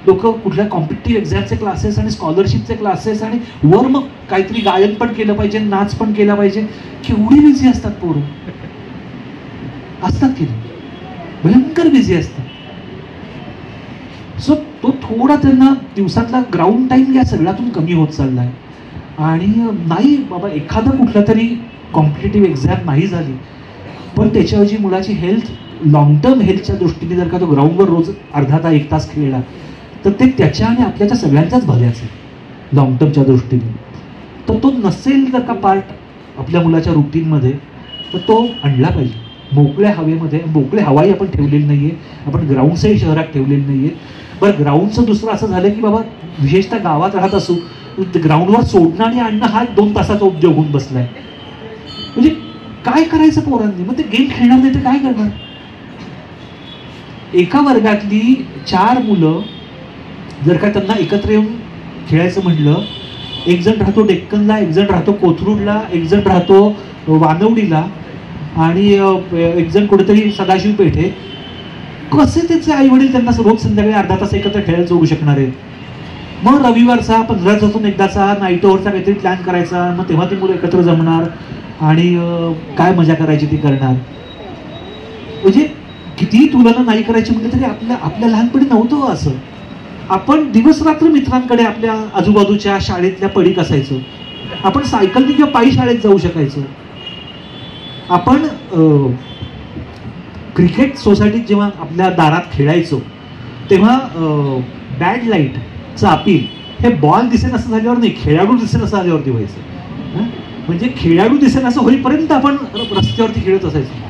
लोक कुठल्या कॉम्पिटिटिव्ह एक्झामचे क्लासेस आणि स्कॉलरशिपचे क्लासेस आणि वर मग काहीतरी गायन पण केलं पाहिजे, नाच पण केला पाहिजे. केवढी बिझी असतात पोरं, असतात की नाही? भयंकर बिझी असतात. सो तो थोडा त्यांना दिवसातला ग्राउंड टाईम या सगळ्यातून कमी होत चाललाय. आणि नाही बाबा एखादा कुठला तरी कॉम्पिटिटिव्ह एक्झाम नाही झाली पण त्याच्याऐवजी मुलाची हेल्थ, लॉंग टर्म हेल्थच्या दृष्टीने जर का तो ग्राउंडवर रोज अर्धा तास 1 तास खेळला तर ते त्याच्या आणि आपल्याच्या सगळ्यांच्याच भल्याचं आहे लॉंग टर्मच्या दृष्टीने. तर तो नसेल जर का पार्ट आपल्या मुलाच्या रुटीनमध्ये तर तो आणला पाहिजे. मोकळ्या हवेमध्ये, मोकळी हवाही आपण ठेवलेली नाहीये, आपण ग्राउंड्सही शहरात ठेवलेले नाहीये. बरं, ग्राउंडचं दुसरं असं झालं की बाबा विशेषतः गावात राहत असू ग्राउंडवर सोडणं आणि आणणं हा 2 तासाचा उद्योग होऊन बसलाय. म्हणजे काय करायचं पोरांनी? मग ते गेम खेळणार नाही तर काय करणार? एका वर्गातली 4 मुलं जर का त्यांना एकत्र येऊन खेळायचं म्हटलं, एक जण राहतो डेक्कनला, एक जण राहतो कोथरूडला, एक जण राहतो वानवडीला आणि एक जण कुठेतरी सदाशिव पेठे. कसे त्याचे आई वडील त्यांना रोज संध्याकाळी अर्धा तास एकत्र खेळायला जोडू शकणार आहेत? मग रविवारचा 15 दिवसातून एकदाचा नाईट ओव्हरचा काहीतरी प्लॅन करायचा, मग तेव्हा ती मुलं एकत्र जमणार आणि काय मजा करायची ती करणार. म्हणजे कितीही तुलना नाही करायची म्हटलं तरी आपल्या लहानपणी नव्हतं असं. आपण दिवस रात्र मित्रांकडे आपल्या आजूबाजूच्या शाळेतल्या पडीक असायचो. आपण सायकलने किंवा पायी शाळेत जाऊ शकायचो. आपण क्रिकेट सोसायटीत जेव्हा आपल्या दारात खेळायचो तेव्हा बॅड लाईटचं अपील हे बॉल दिसेन असं झाल्यावर नाही, खेळाडू दिसेन असं झाल्यावरती व्हायचं. म्हणजे खेळाडू दिसेन असं होईपर्यंत आपण रस्त्यावरती खेळत असायचो.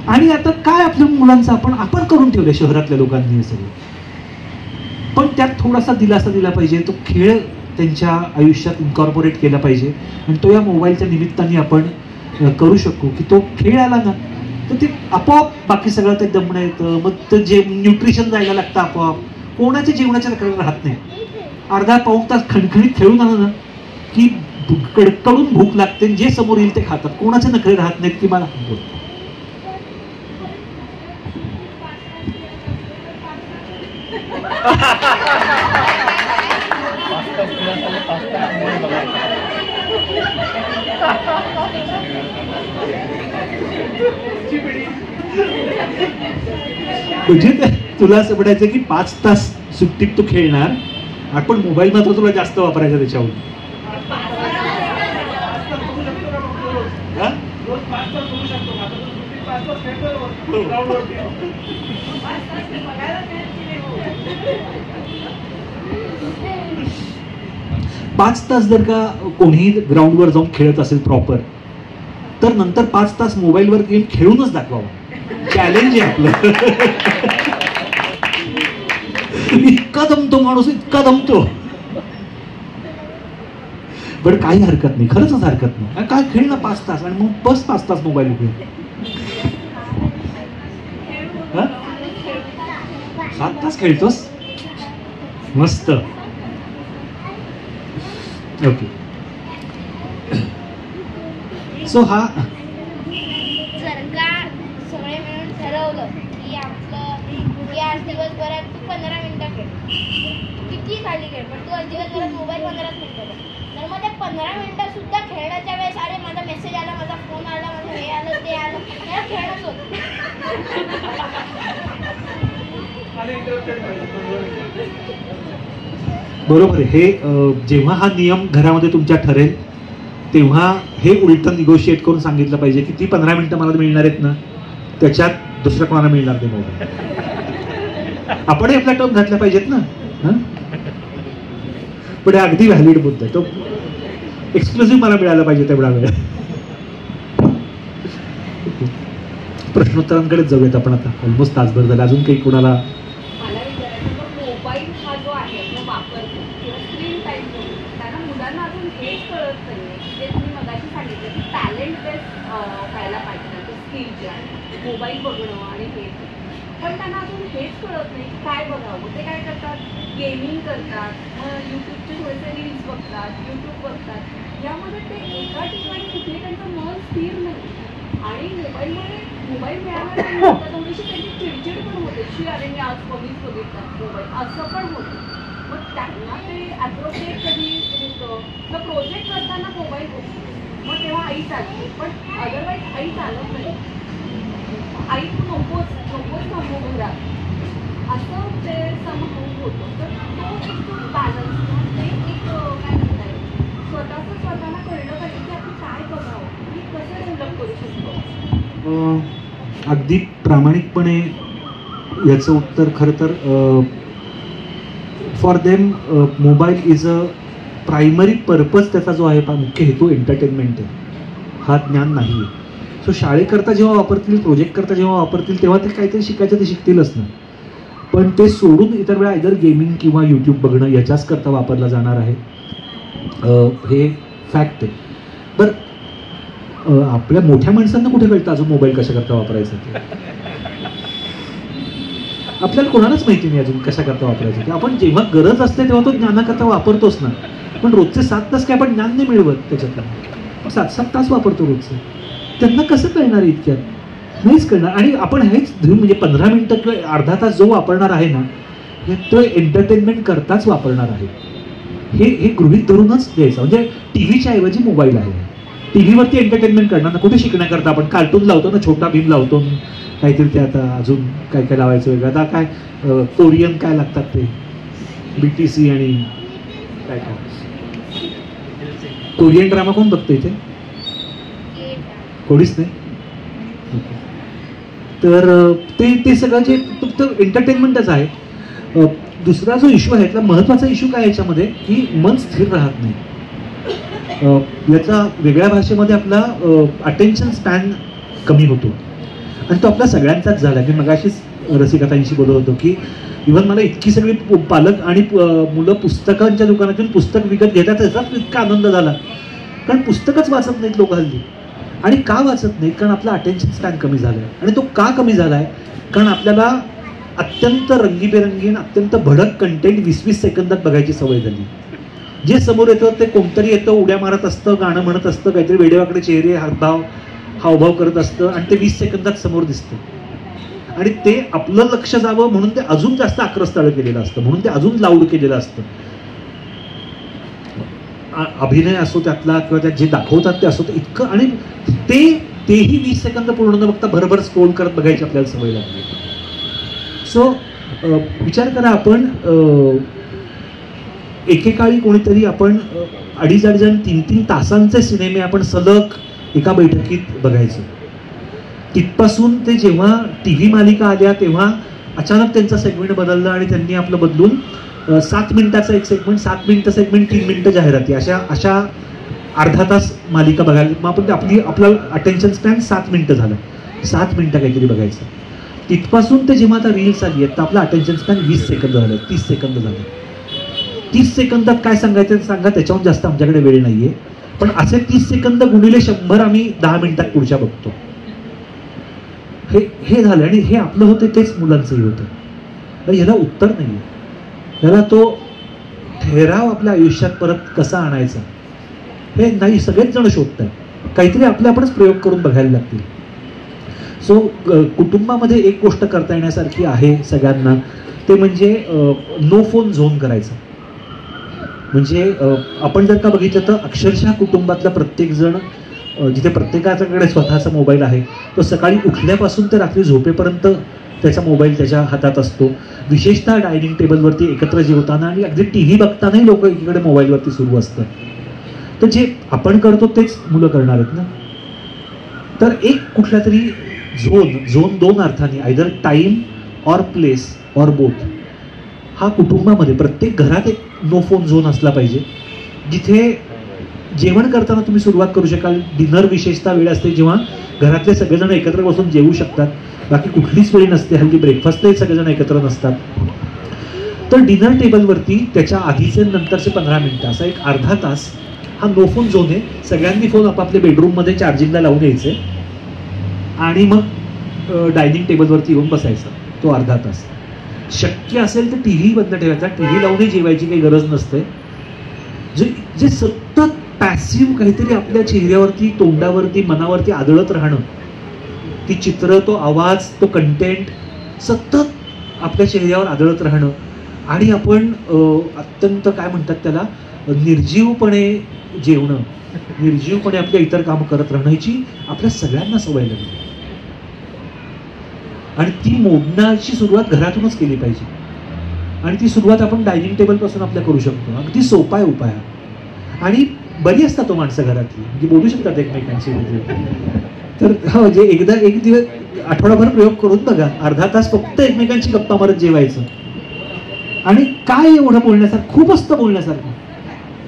आणि आता काय आपल्या मुलांचं आपण करून ठेवलं शहरातल्या लोकांनी हे सगळं. पण त्यात थोडासा दिलासा दिला पाहिजे. तो खेळ त्यांच्या आयुष्यात इन्कॉर्पोरेट केला पाहिजे आणि तो या मोबाईलच्या निमित्ताने आपण करू शकू की तो खेळ आला ना तर ते आपोआप बाकी सगळं ते दमणं येतं. मग ते जे न्यूट्रिशन जायला लागतं आपोआप. कोणाच्या जेवणाच्या तक्रार राहत नाही. अर्धा पाऊण तास खणखणीत खेळून आलं ना की कडकडून भूक लागते, जे समोर येईल ते खातात. कोणाचे नखरे राहत नाहीत की मला म्हणजे तुला असं म्हणायचं की 5 तास सुट्टीत तू खेळणार, आपण मोबाईल मात्र तुला जास्त वापरायचा त्याच्यावर. पाच तास जर का कोणीही ग्राउंडवर जाऊन खेळत असेल प्रॉपर तर नंतर 5 तास मोबाईलवर गेम खेळूनच दाखवावा. चॅलेंज आहे आपलं. इतका दमतो माणूस, इतका दमतो. पण काही हरकत नाही, खरंच हरकत नाही. काय खेळ ना 5 तास आणि मग बस 5 तास मोबाईल घेऊन. 7 तास खेळतोस, मस्त. ओके. सो हा जर का सगळे मिळून ठरवलं की आपलं या दिवसभरात तू 15 मिनिटं खेळ, किती खाली खेळ, पण तू दिवसभरात मोबाईल 15 मिनिटं, तर मग त्या 15 मिनिटं सुद्धा खेळण्याच्या वेळेस अरे माझा मेसेज आला, माझा फोन आला, माझं हे आलं ते आलं, मला खेळणंच होतं. बरोबर आहे. हे जेव्हा हा नियम घरामध्ये तुमच्या ठरेल तेव्हा हे उलट निगोशिएट करून सांगितलं पाहिजे की ती 15 मिनिटं मला मिळणार आहेत ना त्याच्यात दुसऱ्या कोणाला मिळणार नाही मोबाईल. आपणही आपल्या टर्म घातल्या पाहिजेत ना. पण हे अगदी व्हॅलिड मुद्दा आहे. तो एक्सक्लुसिव्ह मला मिळाला पाहिजे तेवढा वेळ. प्रश्नोत्तरांकडेच जाऊयात आपण आता. ऑलमोस्ट तासभर झाला. अजून काही कोणाला मला विचारायचं, मोबाईल हा जो आहे तो वापरतो किंवा स्क्रीन टाईम त्यांना मुलांना अजून हेच कळत नाही जे तुम्ही मगाशी सांगितलं की टॅलेंट बेस्ट व्हायला पाहिजे. स्किल जे आहे मोबाईल बघणं पण त्यांना अजून हेच कळत नाही की काय बघावं. ते काय करतात, गेमिंग करतात, मग यूट्यूबचे थोडेसे रील्स बघतात, यूट्यूब बघतात. यामध्ये ते एका ठिकाणी कुठे त्यांचं मन स्थिर नाही. आणि मोबाईल मिळाल्यानंतर थोडीशी त्यांची चिडचिड पण होते, की अरे मी आज कमीच बघितला मोबाईल, असं पण होतं. मग त्यांना ते ॲप्रोप्रिएट कधी होतं तर प्रोजेक्ट करताना मोबाईल होतो, मग तेव्हा आई चालते, पण अदरवाईज आई चालत नाही. आई तू नकोच थांबू घरात, असं ते समजून होतं. तर तो एक बॅलन्स ते एक काय म्हणताय, स्वतःला कळलं पाहिजे की आपण काय बघावं आणि कसं डेव्हलप करू शकतो. अगदी प्रामाणिकपणे याचं उत्तर खरं तर for them mobile is a primary purpose. त्याचा जो आहे मुख्य हेतू एंटरटेनमेंट आहे, हा ज्ञान नाही आहे. सो शाळेकरता जेव्हा वापरतील, प्रोजेक्ट करता जेव्हा वापरतील, तेव्हा ते काहीतरी शिकायचं ते शिकतीलच ना. पण ते सोडून इतर वेळा इधर गेमिंग किंवा यूट्यूब बघणं याच्याच करता वापरला जाणार आहे, हे फॅक्ट आहे. बरं, आपल्या मोठ्या माणसांना कुठे कळतं अजून मोबाईल कशा करता वापरायचा ते? आपल्याला कोणालाच माहिती नाही अजून कशा करता वापरायचं ते. आपण जेव्हा गरज असते तेव्हा तो ज्ञानाकरता वापरतोच ना. पण रोजचे 7 तास काय आपण ज्ञान नाही मिळवत त्याच्यातून, 7 तास वापरतो रोजचे. त्यांना कसं कळणार आहे इतक्यात? नाहीच कळणार. आणि आपण हेच म्हणजे 15 मिनिटं किंवा अर्धा तास जो वापरणार आहे ना, हे तो एंटरटेनमेंट करताच वापरणार आहे, हे गृहीत धरूनच द्यायचं. म्हणजे टी व्हीच्या ऐवजी मोबाईल आहे. टी व्हीवरती एंटरटेनमेंट करणार ना, कुठे शिकण्याकरता आपण कार्टून लावतो ना, छोटा भीम लावतो, काहीतरी ते आता अजून काय काय लावायचं वेगळं. आता काय कोरियन काय लागतात ते BTC आणि काय काय कोरियन ड्रामा कोण बघतं इथे? कोणीच नाही. तर ते सगळं जे फक्त एंटरटेनमेंटच आहे. दुसरा जो इश्यू आहे, त्याला महत्त्वाचा इश्यू काय याच्यामध्ये, की मन स्थिर राहत नाही. याचा वेगळ्या भाषेमध्ये आपला अटेन्शन स्पॅन कमी होतो, आणि तो आपल्या सगळ्यांचाच झाला. मी मगाशीच रसिकतांशी बोलत होतो की इव्हन मला इतकी सगळी पालक आणि मुलं पुस्तकांच्या दुकानातून पुस्तक विकत घेतात, त्याचाच इतका आनंद झाला. कारण पुस्तकच वाचत नाहीत लोक हल्ली. आणि का वाचत नाहीत? कारण आपला अटेन्शन स्पॅन कमी झाला आहे. आणि तो का कमी झाला आहे? कारण आपल्याला अत्यंत रंगीबेरंगी, अत्यंत भडक कंटेंट 20-20 सेकंदात बघायची सवय झाली. जे समोर येतं ते कोणतरी येतं, उड्या मारत असतं, गाणं म्हणत असतं, काहीतरी वेडेवाकडे चेहरे हावभाव करत असतं, आणि ते 20 सेकंदात समोर दिसतं. आणि ते आपलं लक्ष जावं म्हणून ते अजून जास्त आक्रस्ताळ केलेलं असतं, म्हणून ते अजून लाऊड केलेलं असतं. अभिनय असो त्यातला, किंवा त्यात जे दाखवतात ते असो, ते इतकं. आणि तेही 20 सेकंद पूर्ण न बघता भरभर स्क्रोल करत बघायची आपल्याला सवय लागली. सो विचार करा, आपण एकेकाळी कोणीतरी आपण 2.5 3 तासांचे सिनेमे आपण सलग एका बैठकीत बघायचो. तिथपासून ते जेव्हा TV मालिका आल्या तेव्हा अचानक त्यांचा सेगमेंट बदलला, आणि त्यांनी आपलं बदलून 7 मिनिटाचा एक सेगमेंट, 7 मिनिटं सेगमेंट, 3 मिनिटं जाहिराती, अशा अर्धा तास मालिका बघायला. मग आपण आपलं अटेन्शन स्पॅन 7 मिनिटं झालं, 7 मिनिटं काहीतरी बघायचं. तिथपासून ते जेव्हा आता रील्स आली आहेत तर आपलं अटेन्शन स्पॅन 20 सेकंद झालं, 30 सेकंद झालं. 30 सेकंदात काय सांगायचं सांगा, त्याच्याहून जास्त आमच्याकडे वेळ नाहीये. पण असे 30 सेकंद गुणिले 100 आम्ही 10 मिनिटात पुढच्या बघतो. हे झालं. आणि हे आपलं होतं तेच मुलांचंही होतं. ह्याला उत्तर नाही आहे. ह्याला तो ठहराव आपल्या आयुष्यात परत कसा आणायचा हे नाही, सगळेच जण शोधत आहेत. काहीतरी आपणच प्रयोग करून बघायला लागतील. सो कुटुंबामध्ये एक गोष्ट करता येण्यासारखी आहे सगळ्यांना, ते म्हणजे नो फोन झोन करायचं. म्हणजे आपण जर का बघितलं तर अक्षरशः कुटुंबातला प्रत्येक जण, जिथे प्रत्येकाच्याकडे स्वतःचा मोबाईल आहे, तो सकाळी उठल्यापासून ते रात्री झोपेपर्यंत त्याचा मोबाईल त्याच्या हातात असतो. विशेषतः डायनिंग टेबलवरती एकत्र जेवताना आणि अगदी TV बघतानाही लोक एकीकडे मोबाईलवरती सुरू असतात. तर जे आपण करतो तेच मुलं करणार आहेत ना. तर एक कुठला तरी झोन 2 अर्थाने, either time or place or both, हा कुटुंबामध्ये प्रत्येक घरात एक नो फोन झोन असला पाहिजे, जिथे जेवण करताना तुम्ही सुरुवात करू शकाल. डिनर विशेषतः वेळ असते जेव्हा घरातले सगळेजण एकत्र बसून जेवू शकतात, बाकी कुठलीच वेळी नसते. हल्ली ब्रेकफास्टही सगळेजण एकत्र नसतात. तर डिनर टेबलवरती त्याच्या आधीचे नंतरचे 15 मिनिटं, असा एक अर्धा तास हा नो फोन झोन आहे. सगळ्यांनी फोन आपापल्या बेडरूममध्ये चार्जिंगला लावून यायचे आणि मग डायनिंग टेबलवरती येऊन बसायचं. तो अर्धा तास. शक्य असेल तर टी व्ही बंद ठेवायचा, टी व्ही लावूनही जेवायची काही गरज नसते. जे सतत पॅसिव्ह काहीतरी आपल्या चेहऱ्यावरती, तोंडावरती, मनावरती आदळत राहणं, ती चित्र, तो आवाज, तो कंटेंट सतत आपल्या चेहऱ्यावर आदळत राहणं, आणि आपण अत्यंत काय म्हणतात त्याला, निर्जीवपणे जेवणं, निर्जीवपणे आपल्या इतर कामं करत राहणं, ह्याची आपल्या सगळ्यांना सवय लागली. आणि ती मोडण्याची सुरुवात घरातूनच केली पाहिजे. आणि ती सुरुवात आपण डायनिंग टेबलपासून आपल्या करू शकतो. अगदी सोपा आहे उपाय. आणि बरी असतात तो माणसं घरातली, म्हणजे बोलू शकतात एकमेकांशी. तर म्हणजे एकदा एक दिवस आठवडाभर प्रयोग करून बघा, अर्धा तास फक्त एकमेकांची गप्पा मारत जेवायचं. आणि काय एवढं बोलण्यासारखं, खूप असतं बोलण्यासारखं,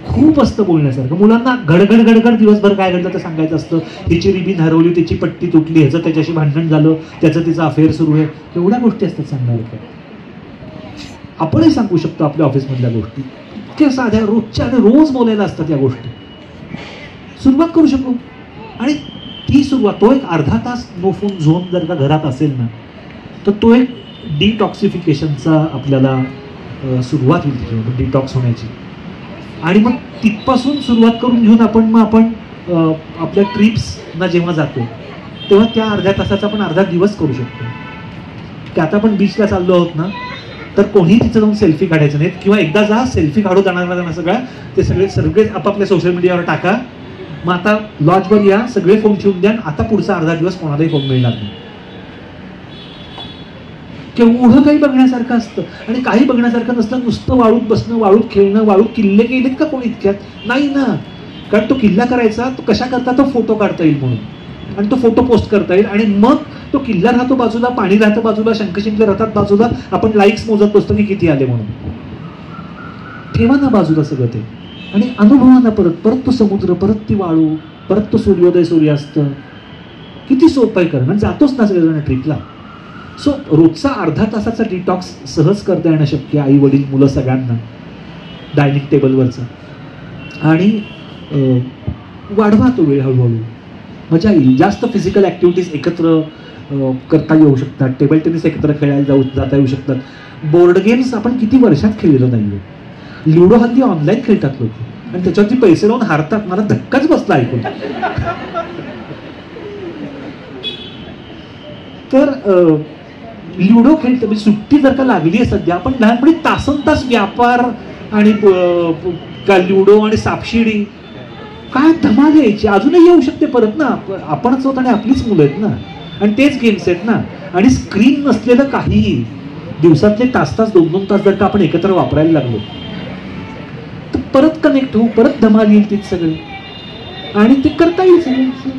खूप असतं बोलण्यासारखं. मुलांना घडघड घडघड दिवसभर काय घडलं तर सांगायचं असतं. हिची रिबीन हरवली, त्याची पट्टी तुटली, ह्याचं त्याच्याशी भांडण झालं, त्याचं तिचं अफेअर सुरू आहे, एवढ्या गोष्टी असतात सांगणार. आपणही सांगू शकतो आपल्या ऑफिसमधल्या गोष्टी, इतक्या साध्या रोजच्या आणि रोज बोलायला असतात या गोष्टी. सुरुवात करू शकू. आणि ती सुरुवात, तो एक अर्धा तास नो फोन झोन जर का घरात असेल ना, तर तो एक डिटॉक्सिफिकेशनचा आपल्याला सुरुवात होईल, डिटॉक्स होण्याची. आणि मग तिथपासून सुरुवात करून घेऊन आपण आपल्या ट्रिप्सना जेव्हा जातो तेव्हा त्या अर्ध्या तासाचा आपण अर्धा दिवस करू शकतो. की आता आपण बीचला चाललो आहोत ना, तर कोणीही तिथं जाऊन सेल्फी काढायचं नाहीत, किंवा एकदा जा सेल्फी काढू जाणार सगळ्या, ते सगळे आपापल्या सोशल मीडियावर टाका. मग आता लॉजवर या, सगळे फोन ठेवून द्या, आता पुढचा अर्धा दिवस कोणालाही फोन मिळणार नाही. केवढं काही बघण्यासारखं असतं. आणि काही बघण्यासारखं नसतं, नुसतं वाळूत बसणं, वाळूत खेळणं. वाळूत किल्ले केलेत का कोणी इतक्यात? नाही ना. कारण तो किल्ला करायचा, तो कशा करता, तो फोटो काढता येईल म्हणून, आणि तो फोटो पोस्ट करता येईल. आणि मग तो किल्ला राहतो बाजूला, पाणी राहतं बाजूला, शंखशिंपले राहतात बाजूला, आपण लाईक्स मोजत बसतो की किती आले म्हणून. ठेवा ना बाजूला सगळं ते, आणि अनुभवा ना परत तो समुद्र, परत ती वाळू, परत तो सूर्योदय सूर्यास्त. किती सोपं आहे करणं. जातोच ना सगळेजण ट्रिपला. सो रोजचा अर्धा तासाचा डिटॉक्स सहज करता येणं शक्य, आई वडील मुलं सगळ्यांना, डायनिंग टेबलवरचा. आणि वाढवा तो वेळ हळूहळू, मजा येईल. जास्त फिजिकल ॲक्टिव्हिटीज एकत्र करता येऊ शकतात. टेबल टेनिस एकत्र खेळायला जाता येऊ शकतात. बोर्ड गेम्स आपण किती वर्षात खेळलेलो नाही. लुडो हल्ली ऑनलाईन खेळतात लोक, आणि त्याच्यावरती पैसे लावून हारतात. मला धक्काच बसला ऐकून. तर लुडो खेळतो, म्हणजे सुट्टी जर का लागली आहे सध्या, आपण लहानपणी तासनतास व्यापार आणि लुडो आणि सापशिडी, काय धमाल यायची. अजूनही येऊ शकते परत ना. आपणच होत आणि आपलीच मुलं आहेत ना, आणि तेच गेम्स आहेत ना. आणि स्क्रीन नसलेलं काहीही दिवसातले तास 2-2 तास जर का आपण एकत्र वापरायला लागलो, तर परत कनेक्ट होऊ, परत धमाल येईल तीच सगळी, आणि ते करता येईल सगळं.